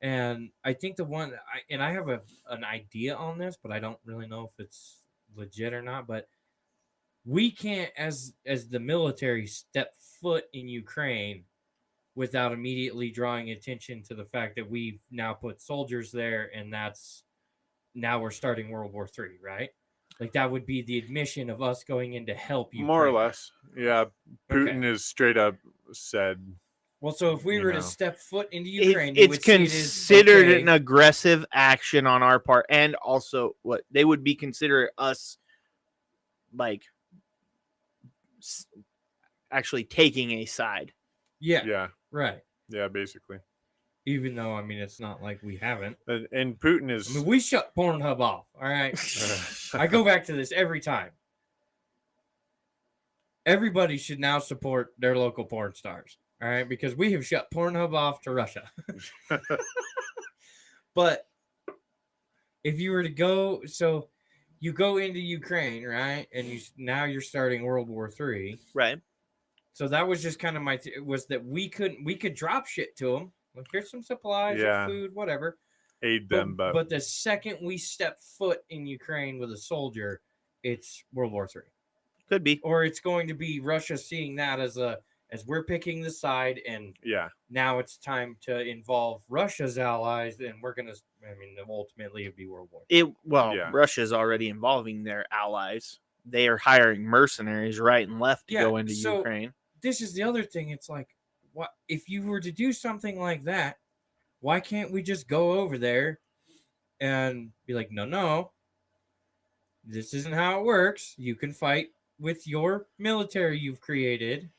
And I think I have an idea on this, but I don't really know if it's legit or not. But we can't, as the military, step foot in Ukraine without immediately drawing attention to the fact that we've now put soldiers there, and now we're starting World War III, right? Like that would be the admission of us going in to help Ukraine. More or less. Yeah. Putin Okay. is straight up said. Well, so if we You were know. to step foot into Ukraine, they It's would see it as, considered okay, an aggressive action on our part, and also what they would be consider us like actually taking a side. yeah, Yeah. right. Yeah. Basically. Even though, I mean, it's not like we haven't. And Putin is. I mean, we shut Pornhub off. All right. I go back to this every time. Everybody should now support their local porn stars. All right. Because we have shut Pornhub off to Russia. But if you were to go, so you go into Ukraine, right? And now you're starting World War III. Right. So that was just kind of was that we could drop shit to them. Like, here's some supplies, Yeah. food, whatever. Aid them, but the second we step foot in Ukraine with a soldier, it's World War III. Could be. Or it's going to be Russia seeing that as we're picking the side, and now it's time to involve Russia's allies, and we're gonna. I mean, ultimately it'd be World War. Russia's already involving their allies. They are hiring mercenaries right and left to go into Ukraine. This is the other thing. It's like, what if you were to do something like that? Why can't we just go over there and be like, no, this isn't how it works. You can fight with your military you've created,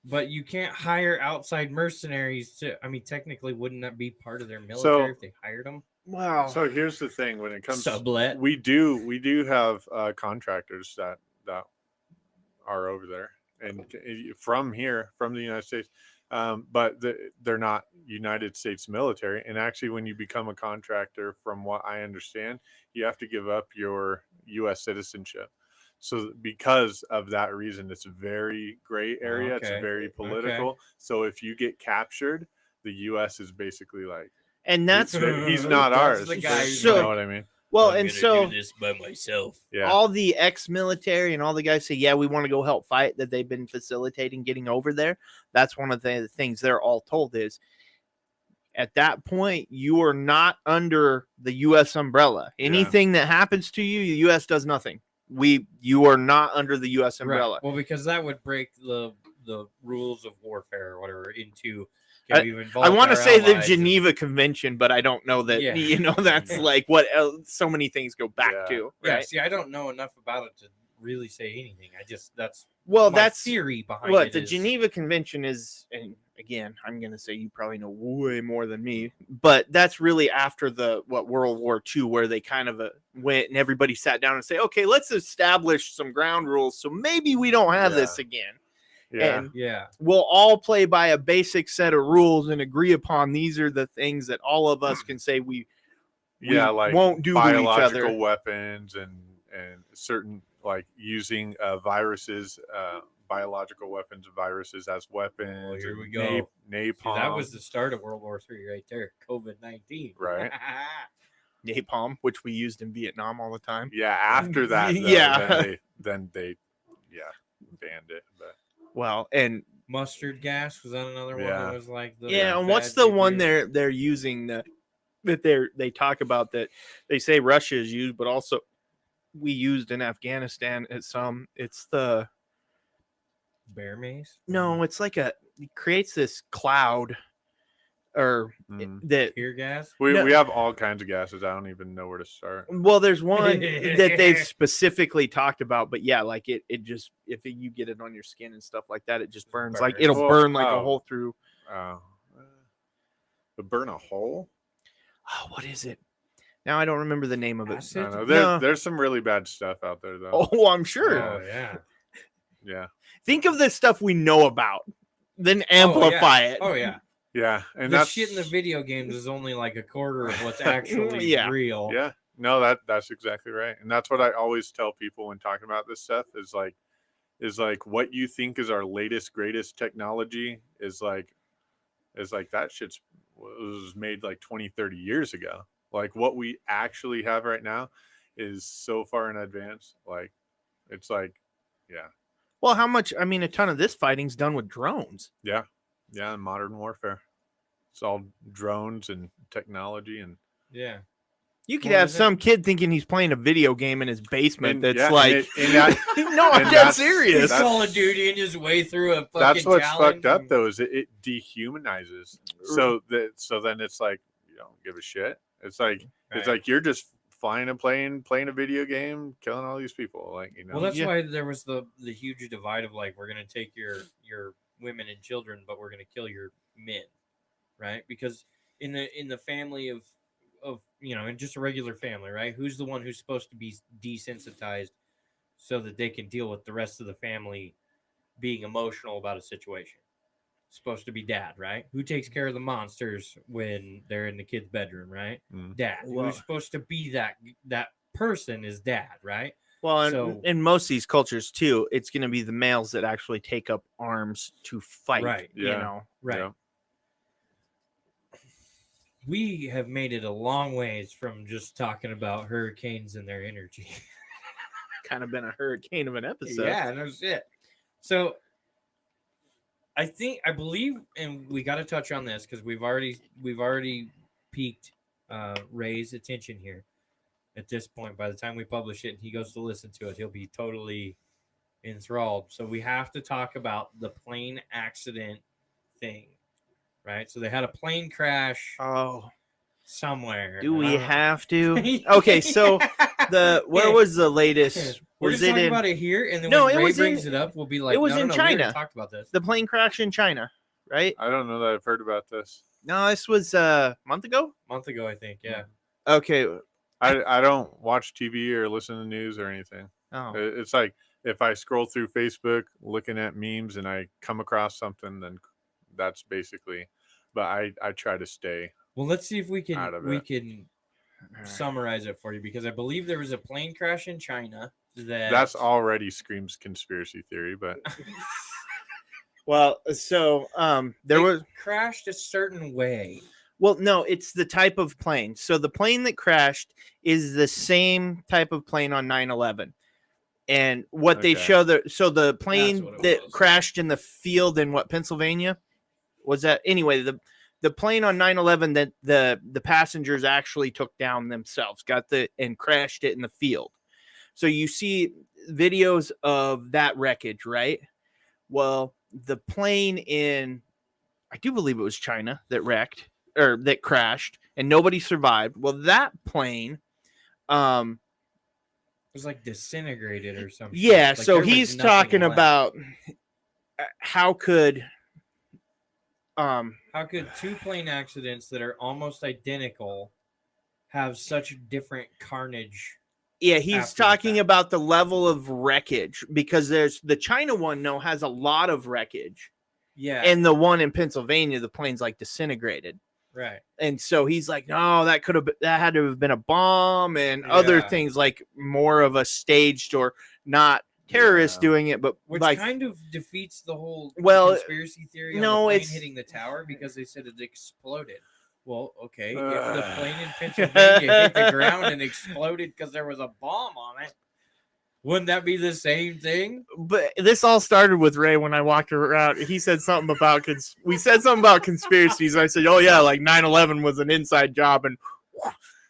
but you can't hire outside mercenaries to. I mean, technically, wouldn't that be part of their military if they hired them? Wow. So here's the thing: when it comes sublet, we do have contractors that are over there and from the United States, but they're not United States military. And actually, when you become a contractor, from what I understand, you have to give up your U.S. citizenship. So because of that reason, it's a very gray area. Okay. It's very political. Okay. So if you get captured, the U.S. is basically like, and that's he's not ours. The guy you know what I mean? Well, I'm and so do this by myself. Yeah. all the ex-military and all the guys say, yeah, we want to go help fight, that they've been facilitating getting over there. That's one of the things they're all told is at that point, you are not under the U.S. umbrella. Anything that happens to you, the U.S. does nothing. You are not under the U.S. umbrella. Right. Well, because that would break the rules of warfare or whatever into. I want to say the Geneva Convention, but I don't know that. That's like what so many things go back to. Right? Yeah. See, I don't know enough about it to really say anything. That's theory behind what it. The Geneva Convention is, and again, I'm going to say you probably know way more than me, but that's really after World War II, where they kind of went and everybody sat down and say, okay, let's establish some ground rules so maybe we don't have this again. And we'll all play by a basic set of rules and agree upon these are the things that all of us can say we like won't do biological to each other. Weapons and certain like using viruses, biological weapons, viruses as weapons. Oh, here we go. Napalm. See, that was the start of World War III right there. COVID-19. Right. Napalm, which we used in Vietnam all the time. Yeah. After that, then they banned it. But. Well, and mustard gas, was that another one that was like and what's the one they're using that they talk about that they say Russia is used, but also we used in Afghanistan at some. It's the bear mace. No, it's like it creates this cloud. or that. Tear gas. We No. we have all kinds of gases. I don't even know where to start. Well, there's one that they've specifically talked about, but yeah, like it just if you get it on your skin and stuff like that, it just burns. Like Burns. it'll Well, burn like a oh. hole through. To burn a hole? Oh, what is it? Now I don't remember the name of it. I Acid? don't know. No. There's some really bad stuff out there, though. Oh, I'm sure. Oh yeah. Yeah, Think of the stuff we know about, then amplify it. Oh yeah. yeah, and The that's shit in the video games is only like a quarter of what's actually Yeah. real. Yeah, no, that's exactly right, and that's what I always tell people when talking about this stuff is like what you think is our latest greatest technology is like that shit's was made like 20, 30 years ago. Like what we actually have right now is so far in advance. Like it's like, yeah, Well, how much? I mean, a ton of this fighting's done with drones. yeah, modern warfare. It's all drones and technology and Yeah. You could Well, have is it- some kid thinking he's playing a video game in his basement. And- That's yeah, and like, no, I'm and dead that's- serious. He's Call of Duty and just way through a fucking that's what's challenge fucked up and- though is it dehumanizes. So then it's like you don't give a shit. It's like you're just flying and playing a video game, killing all these people. Like Well, that's Yeah. why there was the huge divide of like we're gonna take your women and children, but we're gonna kill your men, right? Because in the family of in just a regular family, right? Who's the one who's supposed to be desensitized so that they can deal with the rest of the family being emotional about a situation? Supposed to be dad, right? Who takes care of the monsters when they're in the kid's bedroom, right? Mm. Dad. Well- Who's supposed to be that person is dad, right? Well, So- in most of these cultures too, it's going to be the males that actually take up arms to fight. Right. You Yeah. know. Right. Yeah. We have made it a long ways from just talking about hurricanes and their energy. Kind of been a hurricane of an episode. Yeah, no shit. So I believe, and we got to touch on this because we've already piqued Ray's attention here. At this point, by the time we publish it and he goes to listen to it, he'll be totally enthralled. So we have to talk about the plane accident thing, right? So they had a plane crash Oh, somewhere. do we I don't- have to? Okay, so where was the latest? We're Was just it talking in about it here, and then No, when it Ray was in- brings it up, we'll be like, it was no, in no, we already China. talked about this. the plane crash in China? Right? I don't know that I've heard about this. No, this was a month ago. A month ago, I think. Yeah. Okay. I don't watch TV or listen to news or anything. Oh, It's like if I scroll through Facebook looking at memes and I come across something, then that's basically. But I try to stay. Well, let's see if we Out of can it. summarize it for you because I believe there was a plane crash in China That's already screams conspiracy theory, but well, so there It was. crashed a certain way. Well, no, it's the type of plane. So the plane that crashed is the same type of plane on 9/11. And what they Okay. show the plane what it that was. crashed in the field in Pennsylvania was that anyway, the plane on 9/11 that the passengers actually took down themselves, and crashed it in the field. So you see videos of that wreckage, right? Well, the plane I do believe it was China that wrecked or that crashed and nobody survived. Well, that plane, It was like disintegrated or something. yeah. Like, So there was he's nothing talking left. about how could, How could two plane accidents that are almost identical have such different carnage? yeah, he's after the talking fact. about the level of wreckage because there's the China one has a lot of wreckage, Yeah. and the one in Pennsylvania, the plane's like disintegrated. right. And so he's like, no, that had to have been a bomb and other Yeah. things like more of a staged or not terrorists Yeah. doing it, but Which like, kind of defeats the whole Well, conspiracy theory on no, the plane it's- hitting the tower because they said it exploded. Well, okay, if the Ugh. plane in Pennsylvania hit the ground and exploded because there was a bomb on it, wouldn't that be the same thing? but this all started with Ray when I walked around. He said something about we said something about conspiracies. I said, oh yeah, like 9/11 was an inside job, and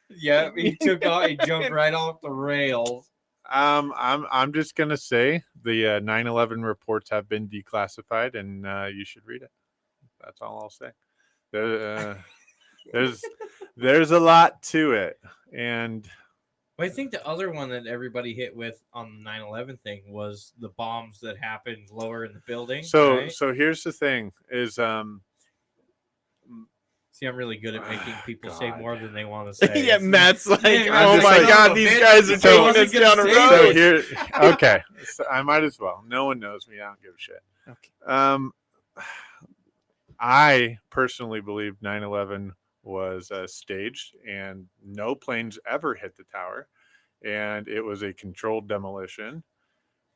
Yeah, he took off, he jumped right off the rails. I'm just gonna say the 9/11 reports have been declassified, and you should read it. That's all I'll say. There, there's a lot to it, and But I think the other one that everybody hit with on the 9/11 thing was the bombs that happened lower in the building. so right? so here's the thing: is See, I'm really good at making people say God. more than they want to say. Yeah, Matt's like, Yeah, oh just my like, god, son of a these bitch, guys are I taking wasn't us gonna down a say road. So here, okay. So I might as well. No one knows me. I don't give a shit. Okay. I personally believe 9/11 was staged, and no planes ever hit the tower, and it was a controlled demolition,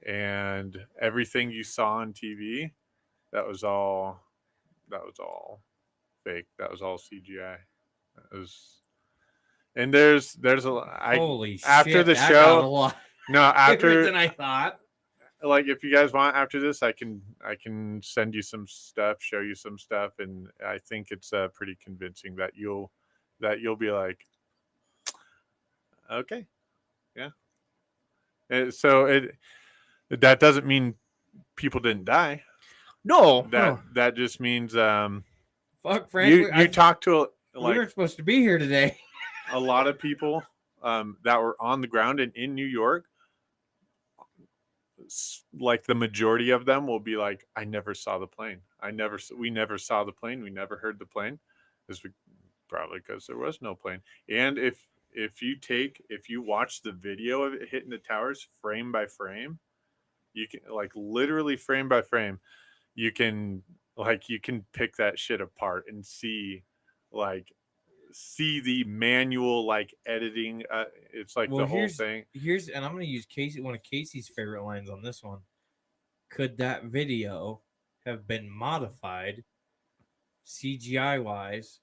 and everything you saw on TV, that was all fake. That was all CGI. It was, and there's Holy after shit! the That got a show. lot No, different after than I thought. like if you guys want after this, I can send you some stuff, show you some stuff, and I think it's pretty convincing that you'll be like, okay, yeah. So that doesn't mean people didn't die. No, That just means Fuck, Frank. you talk to we weren't supposed to be here today. a lot of people that were on the ground and in New York. Like the majority of them will be like, I never saw the plane. We never saw the plane. We never heard the plane. Probably because there was no plane. And if you watch the video of it hitting the towers frame by frame, you can like literally frame by frame, you can pick that shit apart and see the manual like editing. It's like the whole thing. And I'm gonna use one of Casey's favorite lines on this one. Could that video have been modified CGI wise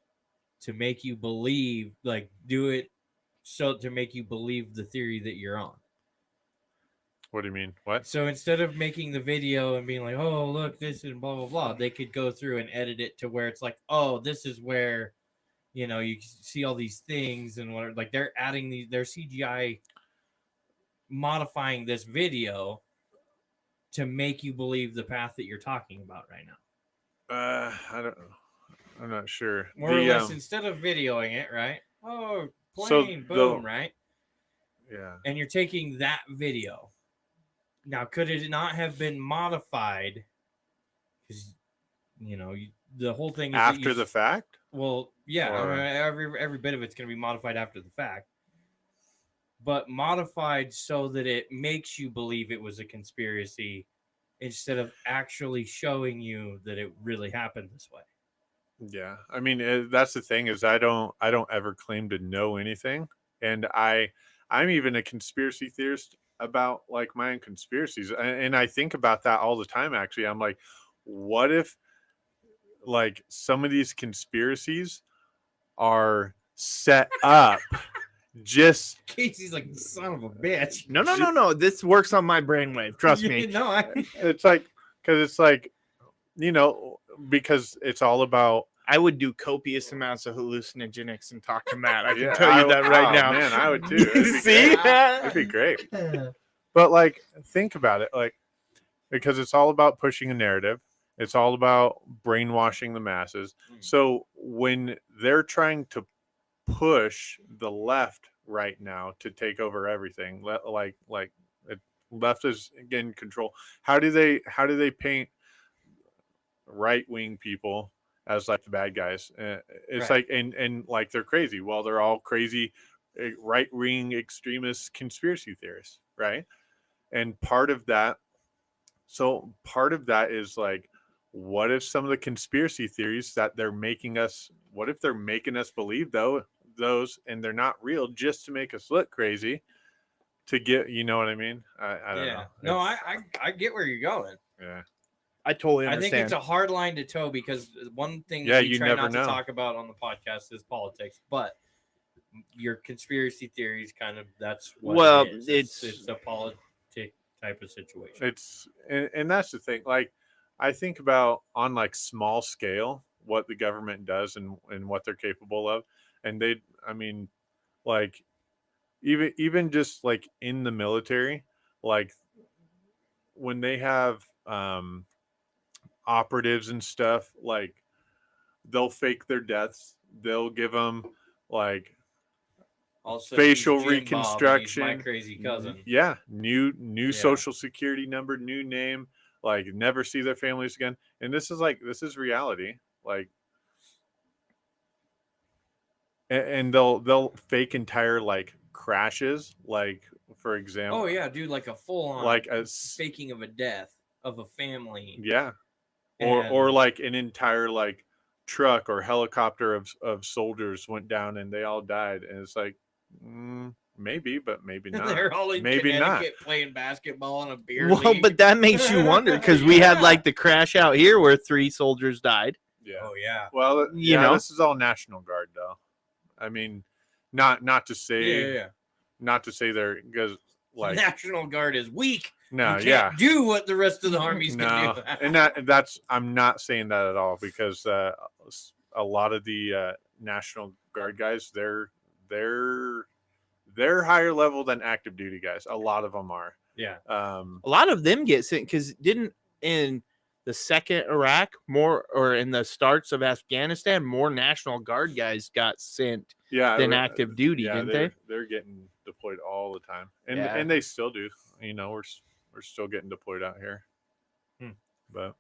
to make you believe, like do it so to make you believe the theory that you're on? What do you mean? What? So instead of making the video and being like, oh, look, this is blah, blah, blah, they could go through and edit it to where it's like, oh, this is where, you see all these things and what, like they're adding their CGI modifying this video to make you believe the path that you're talking about right now. I don't know. I'm not sure. More or less, instead of videoing it, right? Oh, plane, boom, right? Yeah. And you're taking that video. Now, could it not have been modified? Because, the whole thing is after the fact? Well, yeah. Or... every bit of it's going to be modified after the fact. But modified so that it makes you believe it was a conspiracy instead of actually showing you that it really happened this way. Yeah. I mean, that's the thing is I don't ever claim to know anything. And I'm even a conspiracy theorist about like my own conspiracies. And I think about that all the time, actually. I'm like, what if like some of these conspiracies are set up just Casey's like, son of a bitch. No. This works on my brainwave. Trust me. It's like, because it's like, because it's all about. I would do copious amounts of hallucinogenics and talk to Matt. I can Yeah, tell you that right now. Man, I would too. See? It'd be great. But like, think about it, like, because it's all about pushing a narrative. It's all about brainwashing the masses. So when they're trying to push the left right now to take over everything, like left is in control. How do they paint right-wing people as like the bad guys? It's right. Like and like they're crazy. Well, they're all crazy right-wing extremist conspiracy theorists, right? And part of that is like, what if some of the conspiracy theories that they're making us, what if they're making us believe those and they're not real just to make us look crazy, to get, you know what I mean? I don't know. No, I get where you're going. Yeah. I totally understand. I think it's a hard line to toe because one thing we try not to talk about on the podcast is politics, but your conspiracy theories kind of, that's what it is. It's a politic type of situation. It's and that's the thing. Like, I think about on like small scale what the government does and what they're capable of, and like even just like in the military, like when they have operatives and stuff, like they'll fake their deaths. They'll give them like All of a sudden, facial he's Jim Bob and he's reconstruction. my crazy cousin. Yeah, new Yeah. social security number, new name. Like never see their families again. And this is reality. Like, and they'll fake entire like crashes. Like for example. Oh yeah, dude, like a full on Like a faking of a death of a family. yeah. Or And- like an entire like truck or helicopter of soldiers went down and they all died, and it's like maybe, but maybe not. They're all in Maybe not. Connecticut playing basketball on a beer Well, league. but that makes you wonder because we had like the crash out here where 3 soldiers died. Yeah. Oh yeah. Well, You know? this is all National Guard though. I mean, not to say Yeah. not to say they're because like National Guard is weak. no, you yeah. can't do what the rest of the armies No, can do. and that's I'm not saying that at all because a lot of the National Guard guys they're higher level than active duty guys. A lot of them are. Yeah. A lot of them get sent because didn't in the second Iraq or in the starts of Afghanistan more National Guard guys got sent than active duty, didn't they? They're getting deployed all the time, and Yeah. and they still do. You know, we're still getting deployed out here, but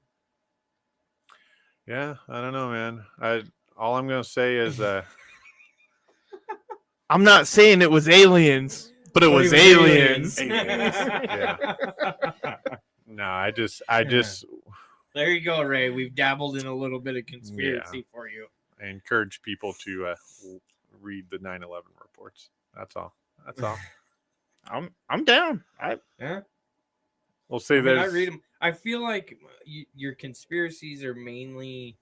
yeah, I don't know, man. All I'm gonna say is I'm not saying it was aliens, but it was aliens. Yeah. No, I just There you go, Ray. We've dabbled in a little bit of conspiracy for you. I encourage people to read the 9/11 reports. That's all. I'm down. Yeah. We'll say I mean, I there's read them. I feel like your conspiracies are mainly,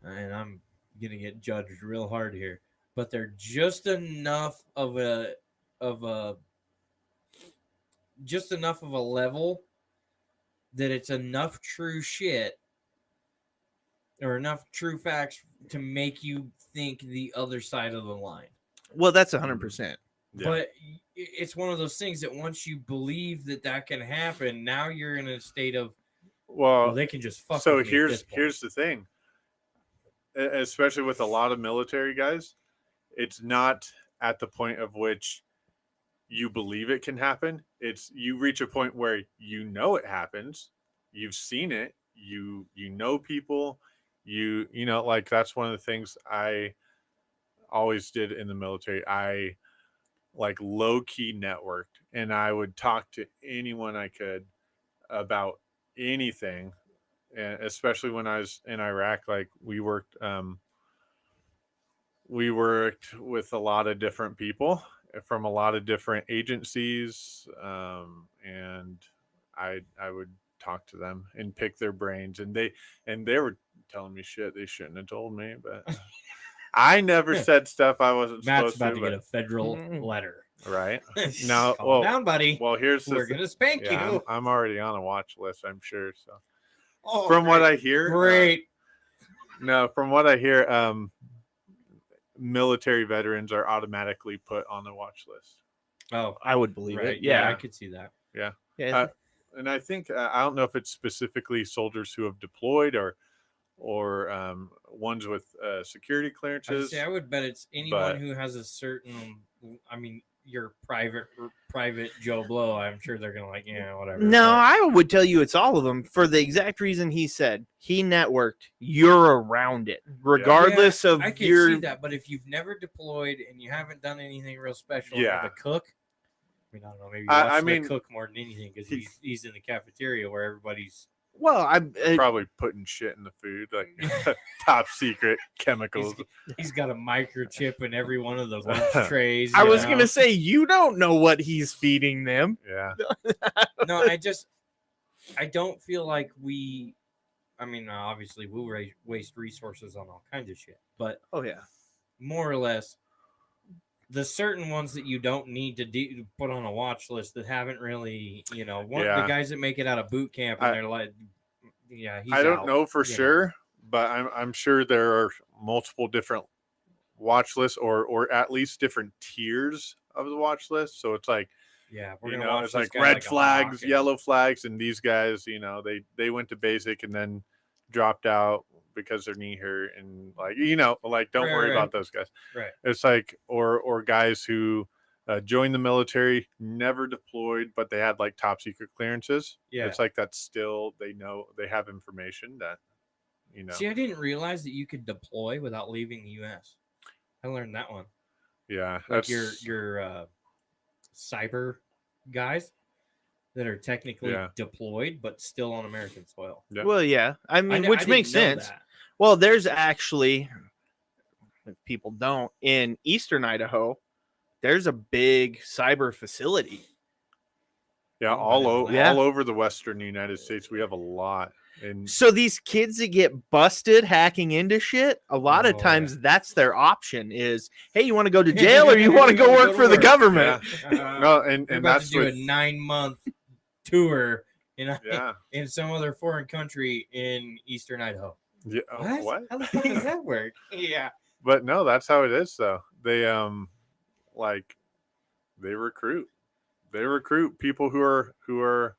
and I'm gonna get judged real hard here, but they're just enough of a level that it's enough true shit or enough true facts to make you think the other side of the line. Well, that's 100%. Yeah. But it's one of those things that once you believe that can happen, now you're in a state of well, they can just fuck. so with me at this point. here's the thing, especially with a lot of military guys, it's not at the point of which you believe it can happen. It's you reach a point where you know it happens, you've seen it, you know people, you know, like that's one of the things I always did in the military. I like low-key networked, and I would talk to anyone I could about anything, and especially when I was in Iraq, like we worked with a lot of different people from a lot of different agencies, and I would talk to them and pick their brains, and they were telling me shit they shouldn't have told me, but I never said stuff I wasn't Matt's supposed about to to. get a federal letter. Right now, Calm down, buddy. well, here's We're gonna spank you. I'm already on a watch list, I'm sure. So, Oh, from what great. I hear, Great. from what I hear, military veterans are automatically put on the watch list. Oh, I would believe right. it. Yeah, Yeah. I could see that. Yeah. And I think I don't know if it's specifically soldiers who have deployed or ones with security clearances. I would bet it's anyone but- who has a certain. I mean, your private Joe Blow. I'm sure they're gonna like, yeah, whatever. No, but- I would tell you it's all of them for the exact reason he said. He networked. You're around it, regardless of I can your. see that. But if you've never deployed and you haven't done anything real special, Yeah. like the cook. I mean, I don't know. Maybe I watch mean, the cook more than anything because he's in the cafeteria where everybody's. Well, Probably putting shit in the food, like top secret chemicals. He's got a microchip in every one of the lunch trays. I you was know? gonna say you don't know what he's feeding them. Yeah. No, I don't feel like we. I mean, obviously, we'll waste resources on all kinds of shit, but Oh yeah. more or less, the certain ones that you don't need to put on a watch list that haven't really, the Yeah. guys that make it out of boot camp and I- they're like, yeah, he's I don't out, know for you know. sure, but I'm sure there are multiple different watch lists or at least different tiers of the watch list. So it's like, Yeah, we're you gonna know, watch it's this like guy red like a flags, hawk, yellow flags, and these guys, they went to basic and then dropped out, because their knee hurt and like don't worry Right. about those guys. Right. It's like or guys who joined the military, never deployed, but they had like top secret clearances. Yeah. It's like that's still they know they have information that See, I didn't realize that you could deploy without leaving the U.S. I learned that one. Yeah, Like that's your cyber guys that are technically Yeah. deployed but still on American soil. Yeah. Well, yeah. I mean, I which didn't makes know sense. that. Well, there's actually, if people don't, in eastern Idaho, there's a big cyber facility. yeah, Oh, I didn't know that. all over the western United States. We have a lot. And So these kids that get busted hacking into shit, a lot of Oh, times that's their option is, hey, you want to go to jail or you want to go work for the work. government? no, and We're about that's to do what a 9-month tour in yeah. in some other foreign country in eastern Idaho. Yeah, what? How the fuck does that work? Yeah. But no, that's how it is though. They like they recruit people who are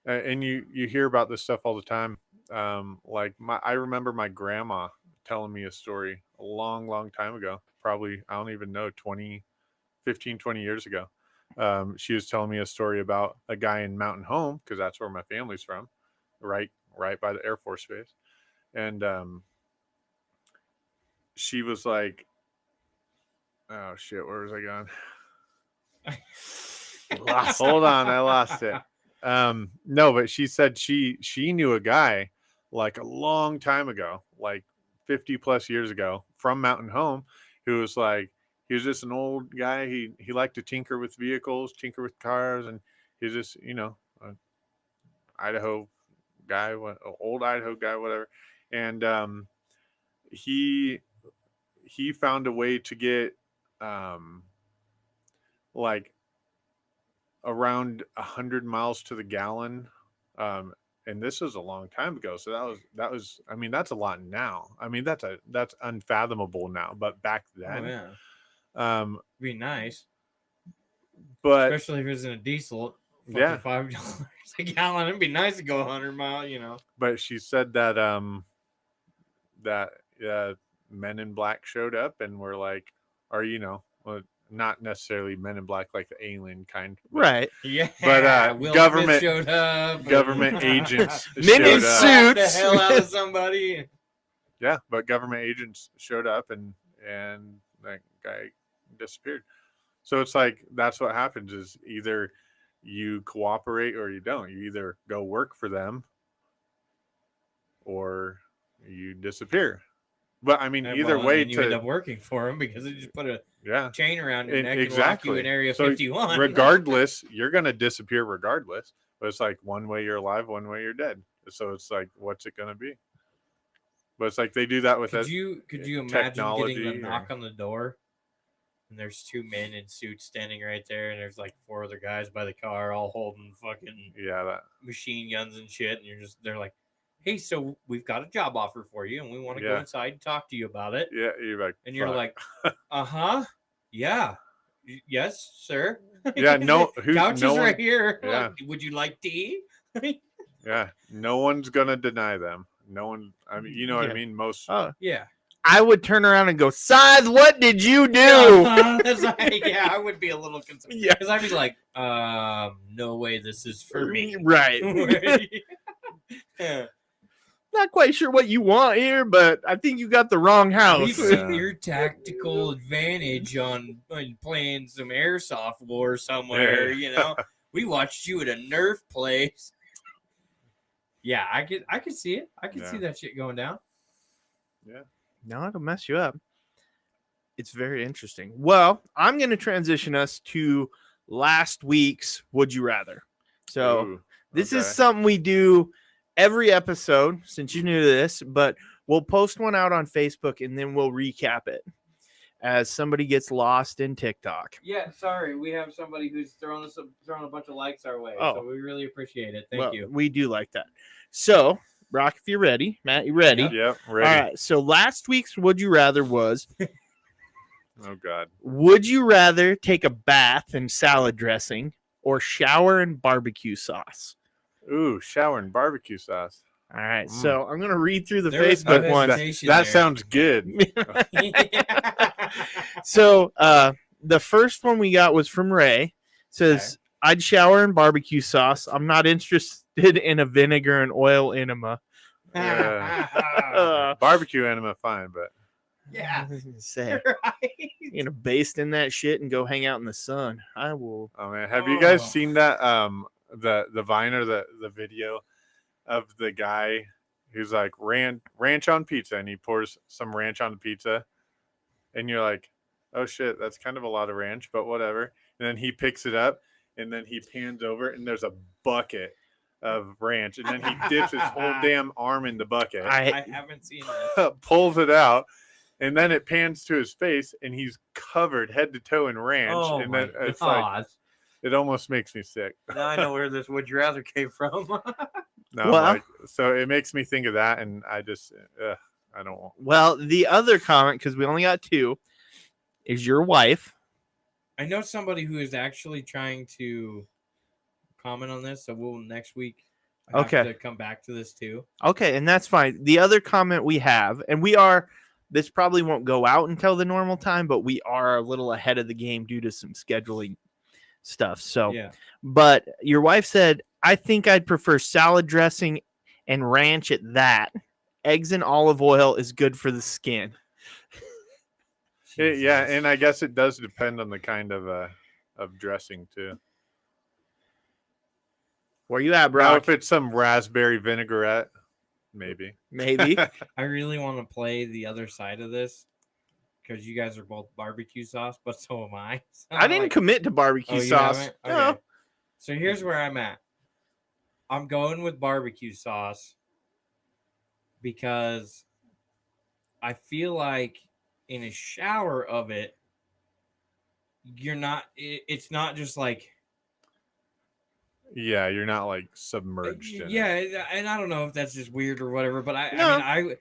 and you hear about this stuff all the time. I remember my grandma telling me a story a long time ago, probably I don't even know 20 years ago. She was telling me a story about a guy in Mountain Home, because that's where my family's from, right by the Air Force Base. And she was like, oh shit, where was I going? Hold on, I lost it. No, but she said she knew a guy like a long time ago, like 50 plus years ago, from Mountain Home, who was like, he was just an old guy. He liked to tinker with vehicles, tinker with cars, and he's just an Idaho guy, old Idaho guy, whatever. And he found a way to get like around 100 miles to the gallon, and this was a long time ago. So that was I mean, that's a lot now. I mean, that's unfathomable now, but back then, Oh, yeah. Be nice, but especially if it was in a diesel. Yeah. $5 a gallon. It'd be nice to go 100 miles. But she said that Men in Black showed up and were like, or well, not necessarily Men in Black like the alien kind, but, Right. Yeah. But Will government Smith showed up. government agents Men in showed up. Slapped the suits. hell out of somebody. Yeah, but government agents showed up and that guy disappeared. So it's like that's what happens is either you cooperate or you don't. You either go work for them or you disappear. But I mean, either way, you end up working for him because they just put a chain around your neck and lock you in Area 51. Regardless, you're gonna disappear regardless. But it's like one way you're alive, one way you're dead. So it's like, what's it gonna be? But it's like they do that with could you imagine technology getting the knock on the door and there's 2 men in suits standing right there and there's like 4 other guys by the car all holding fucking machine guns and shit, and they're like, hey, so we've got a job offer for you and we want to go inside and talk to you about it. Yeah, you're like, and you're like, yeah, yes, sir. Yeah, couches right here. Yeah. Like, would you like tea? Yeah, no one's gonna deny them. No one. I mean, you know what I mean. Most. Yeah. I would turn around and go, Scythe, what did you do? That's like, yeah, I would be a little concerned. Yeah. Because I'd be like, no way this is for me. Right. Yeah. Not quite sure what you want here, but I think you got the wrong house. We've seen your tactical advantage on playing some airsoft war somewhere, We watched you at a Nerf place. Yeah, I could see it. I could see that shit going down. Yeah. No, it'll mess you up. It's very interesting. Well, I'm going to transition us to last week's Would You Rather. So this is something we do every episode since you're new to this, but we'll post one out on Facebook and then we'll recap it as somebody gets lost in TikTok. Yeah, sorry. We have somebody who's throwing a bunch of likes our way. So we really appreciate it. Thank you. We do like that. So, Brock, if you're ready. Matt, you ready? Yep, ready. All right. So last week's Would You Rather was oh, God. Would you rather take a bath in salad dressing or shower in barbecue sauce? Ooh, shower in barbecue sauce. All right, so I'm gonna read through the There was no Facebook one. hesitation That there. sounds good. So the first one we got was from Ray. Says I'd shower in barbecue sauce. I'm not interested in a vinegar and oil enema. Barbecue enema, fine, but Yeah. Say, Right. you know, baste in that shit and go hang out in the sun. I will. oh man, have you guys Oh. seen that? The Vine or the video of the guy who's like ranch on pizza, and he pours some ranch on the pizza, and you're like, oh shit, that's kind of a lot of ranch, but whatever. And then he picks it up, and then he pans over, and there's a bucket of ranch, and then he dips his whole damn arm in the bucket, I haven't seen this. pulls it out, and then it pans to his face, and he's covered head to toe in ranch. Oh And my then it's God. like, it almost makes me sick. Now I know where this would you rather came from. No, I'm Well- like, so it makes me think of that, and I just, I don't want. Well, the other comment, because we only got two, is your wife. I know somebody who is actually trying to comment on this, so we'll next week have Okay. to come back to this too. Okay, and that's fine. The other comment we have, and this probably won't go out until the normal time, but we are a little ahead of the game due to some scheduling stuff. So, Yeah. but your wife said, I think I'd prefer salad dressing and ranch at that. Eggs and olive oil is good for the skin. Yeah, Jesus. and I guess it does depend on the kind of dressing too. Where you at, Now, bro? if it's some raspberry vinaigrette, maybe. Maybe. I really want to play the other side of this because you guys are both barbecue sauce, but so am I. So I I'm didn't like, commit to barbecue oh, you sauce. haven't? No. Okay. So here's where I'm at. I'm going with barbecue sauce because I feel like in a shower of it, it's not just like, Yeah, you're not like submerged in it. yeah, and I don't know if that's just weird or whatever, but No. I mean,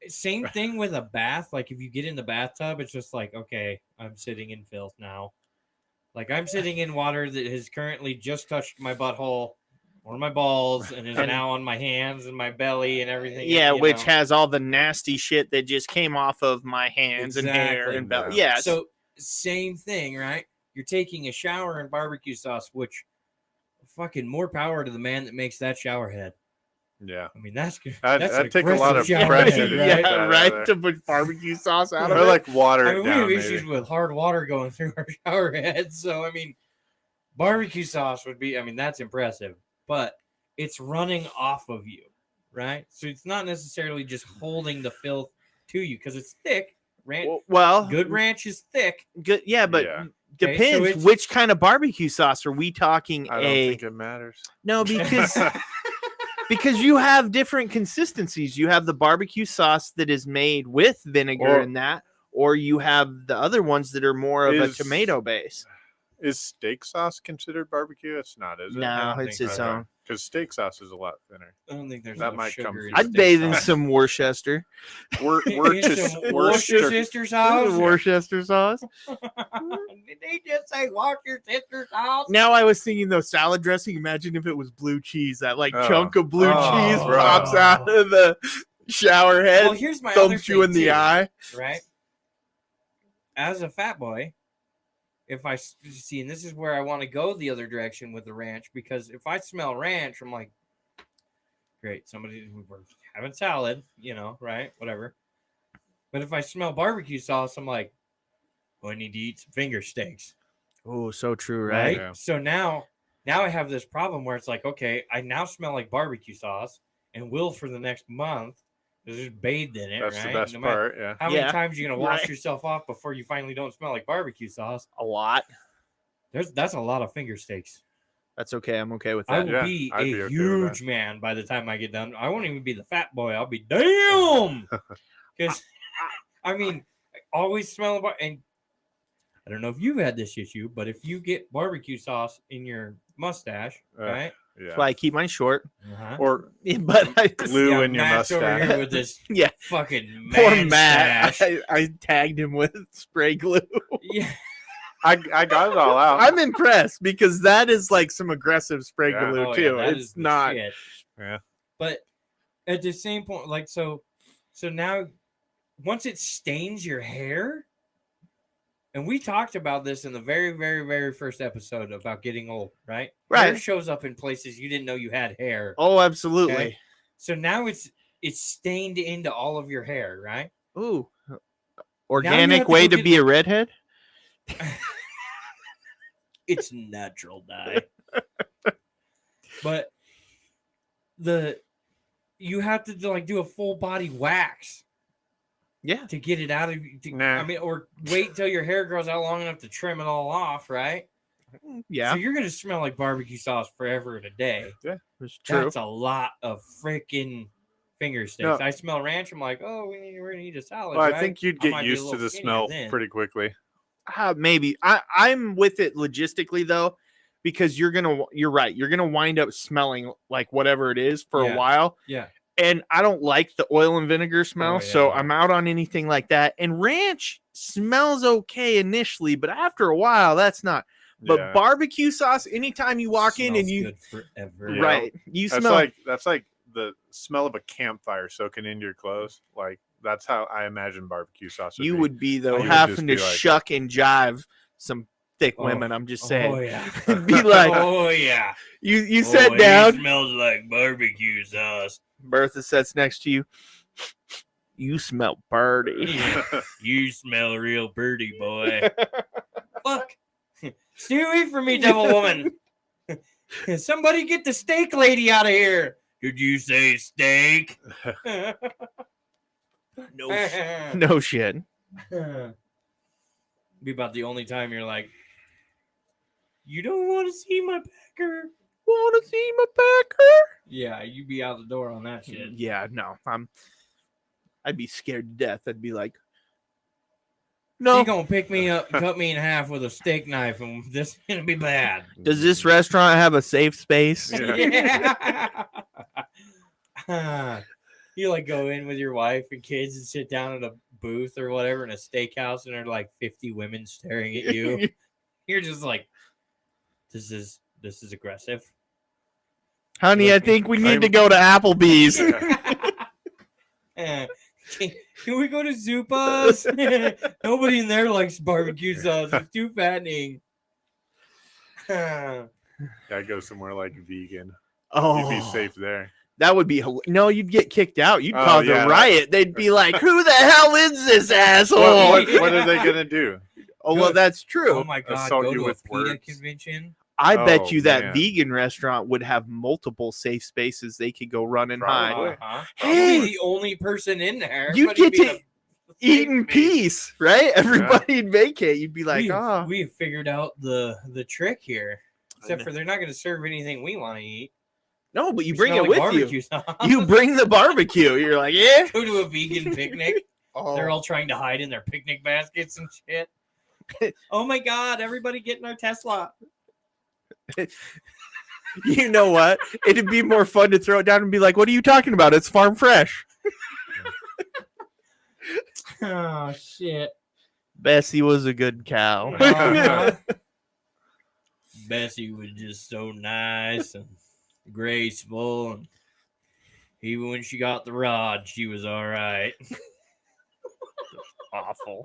same thing with a bath. Like if you get in the bathtub, it's just like, okay, I'm sitting in filth now. Like I'm sitting in water that has currently just touched my butthole or my balls and is now on my hands and my belly and everything. Yeah, you which know. has all the nasty shit that just came off of my hands and hair Exactly. and belly. Yeah. Yeah. So same thing, right? You're taking a shower in barbecue sauce, which fucking more power to the man that makes that shower head. Yeah. I mean, that's That'd an take a lot of aggressive shower pressure head, to right? get that yeah, out right. there. To put barbecue sauce out of Or it. like water I it mean, we down, have maybe. issues with hard water going through our shower heads. So, I mean, barbecue sauce would be, I mean, that's impressive, but it's running off of you, right? So it's not necessarily just holding the filth to you because it's thick. Well, Good ranch is thick. good. Yeah, but Yeah. Okay, so depends it's- which kind of barbecue sauce are we talking? I don't think it matters. No, because you have different consistencies. You have the barbecue sauce that is made with vinegar Or- and that, or you have the other ones that are more of a Is- tomato base. Is steak sauce considered barbecue? It's not, is it? No, don't it's think its so. own. Because steak sauce is a lot thinner. I don't think there's That enough might sugar come in from- I'd steak bathe in sauce. some Worcester. Some Worcestershire sauce. Worcester sauce. Did they just say Worcestershire sauce? Now I was thinking though, salad dressing. Imagine if it was blue cheese. That like Oh. chunk of blue Oh, cheese bro. pops out of the shower head, Well, here's my other thumps you in thing, the too, eye. right? As a fat boy, if I see, and this is where I want to go the other direction with the ranch, because if I smell ranch, I'm like, great, we're having salad, right? Whatever. But if I smell barbecue sauce, I'm like, oh, I need to eat some finger steaks, Oh, so true, right? right? Yeah. So now I have this problem where it's like, okay, I now smell like barbecue sauce and will for the next month. Just bathed in it, That's right? the best No matter part. Yeah. how many Yeah. times are you gonna wash Right. yourself off before you finally don't smell like barbecue sauce? A lot. That's a lot of finger steaks. That's okay. I'm okay with I that. will Yeah, be I'd a be okay with huge man by the time I get done. I won't even be the fat boy. I'll be damn. Because I mean, I always smell and I don't know if you've had this issue, but if you get barbecue sauce in your mustache, right? Yeah. That's why I keep mine short. Uh-huh. Or But I glue in your Matt's over mustache. here with this Yeah. fucking Poor man Matt. stash. I tagged him with spray glue. Yeah. I got it all out. I'm impressed because that is like some aggressive spray Yeah. glue Oh, too. yeah, that It's is the not. shit. Yeah. But at the same point, like so now, once it stains your hair, and we talked about this in the very, very, very first episode about getting old, right? Hair Right. shows up in places you didn't know you had hair. Oh, absolutely. Okay? So now it's stained into all of your hair, right? Ooh. have Organic to way go to get, be a redhead? It's natural dye. But you have to like do a full body wax. Yeah. To get it out of you. Nah. I mean, or wait till your hair grows out long enough to trim it all off, right? Yeah. So you're gonna smell like barbecue sauce forever and a day. Yeah, it's true. That's a lot of freaking finger sticks. I smell ranch. I'm like, oh, we're gonna eat a salad. Well, right? I think you'd I get might be a used to little the skinnier smell then. pretty quickly. Maybe. I'm with it logistically though, because you're right. You're gonna wind up smelling like whatever it is for a while. Yeah. And I don't like the oil and vinegar smell, Oh, yeah, so no. I'm out on anything like that. And ranch smells okay initially, but after a while, that's not. But Yeah. barbecue sauce, anytime you walk in and Smells you good forever. Yeah. right, you That's smell that's like the smell of a campfire soaking into your clothes. Like that's how I imagine barbecue sauce. you be. would be though You would having just to be like- shuck and jive some thick Oh. women. I'm just saying. Oh yeah. Be like, oh yeah. you sat down. Smells like barbecue sauce. Bertha sits next to you. You smell birdie. You smell real birdie, boy. Fuck. Stay away from me, devil woman. Somebody get the steak lady out of here. Did you say steak? No shit. Be about the only time you're like, you don't want to see my pecker. Want to see my pecker? Yeah, you be out the door on that shit. Yeah, no. I'd be scared to death. I'd be like, no. She's gonna pick me up, cut me in half with a steak knife, and this is gonna be bad. Does this restaurant have a safe space? Yeah. Yeah. You like go in with your wife and kids and sit down at a booth or whatever in a steakhouse, and there are like 50 women staring at you. You're just like, this is aggressive. Honey, I think we need to go to Applebee's. Can we go to Zupa's? Nobody in there likes barbecue sauce. It's too fattening. Yeah, go somewhere like vegan. Oh, You'd be safe there. that would be no. You'd get kicked out. You'd Oh, cause yeah, a riot. They'd be like, "Who the hell is this asshole?" What are they gonna do? Oh, well, that's true. Oh my god, Assault go you to a with PETA words. convention. I bet Oh, you that man. vegan restaurant would have multiple safe spaces they could go run and hide. Probably. Uh-huh. Hey! Probably the only person in there. You'd Everybody get be to the Eat in steak face. peace, right? Everybody'd vacate. You'd be like, oh. We have figured out the trick here. Except for they're not going to serve anything we want to eat. No, but you We bring smell it like with you. barbecue sauce. You bring the barbecue. You're like, yeah. Go to a vegan picnic. Oh. They're all trying to hide in their picnic baskets and shit. Oh my god! Everybody get in our Tesla. You know what? It'd be more fun to throw it down and be like, what are you talking about? It's farm fresh. Oh shit! Bessie was a good cow. Uh-huh. Bessie was just so nice and graceful, and even when she got the rod, she was all right. Awful.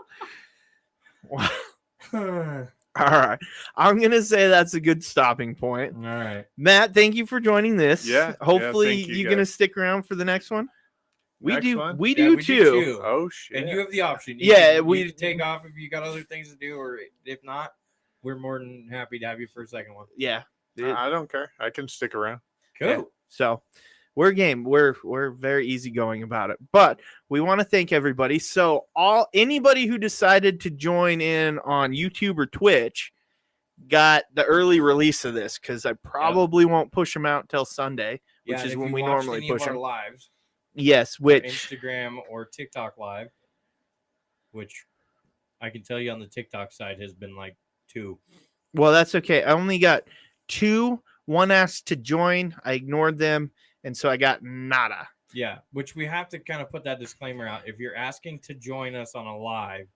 Wow. All right. I'm going to say that's a good stopping point. All right. Matt, thank you for joining this. Yeah, Hopefully thank you, you're going to guys. stick around for the next one. We Next do. one? We Yeah, do we too. Oh shit! And you have the option. Yeah, you we- can take off if you got other things to do, or if not, we're more than happy to have you for a second one. Yeah. I don't care. I can stick around. Cool. Yeah. So we're game. We're very easygoing about it. But we want to thank everybody. So anybody who decided to join in on YouTube or Twitch got the early release of this, because I probably won't push them out till Sunday, which Yeah, is and if when you we watched normally any push of our them. lives, Yes, which Instagram or TikTok live, which I can tell you on the TikTok side has been like 2. well, that's okay. I only got 2. One asked to join. I ignored them, and so I got nada. Yeah, which we have to kind of put that disclaimer out. If you're asking to join us on a live,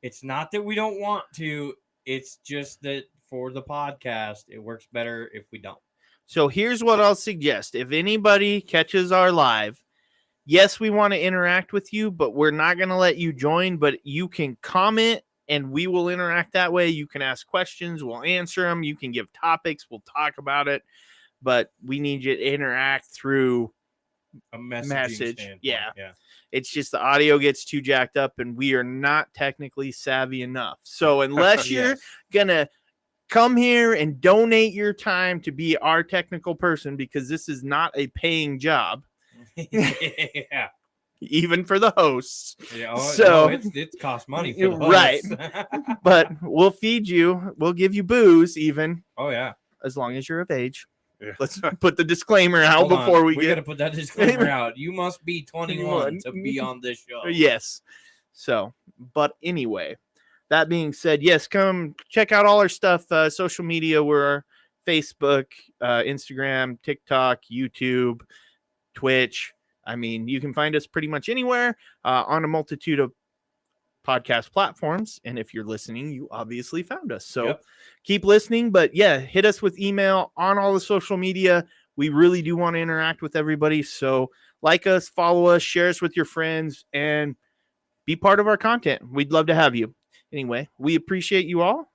it's not that we don't want to. It's just that for the podcast, it works better if we don't. So here's what I'll suggest. If anybody catches our live yes, we want to interact with you, but we're not going to let you join. But you can comment and we will interact that way. You can ask questions, we'll answer them. You can give topics, we'll talk about it. But we need you to interact through a message. Yeah. It's just the audio gets too jacked up and we are not technically savvy enough. So unless you're going to come here and donate your time to be our technical person, because this is not a paying job. Yeah. Even for the hosts. Yeah, so it costs money for the right. hosts. But we'll feed you, we'll give you booze even. Oh yeah. As long as you're of age. Yeah. Let's put the disclaimer out before we gotta put that disclaimer out. You must be 21 to be on this show. Yes. So, but anyway, that being said, yes, come check out all our stuff. Social media, we're Facebook, Instagram, TikTok, YouTube, Twitch. I mean, you can find us pretty much anywhere on a multitude of podcast platforms. And if you're listening, you obviously found us. So keep listening. But yeah, hit us with email on all the social media. We really do want to interact with everybody. So like us, follow us, share us with your friends, and be part of our content. We'd love to have you. Anyway, we appreciate you all.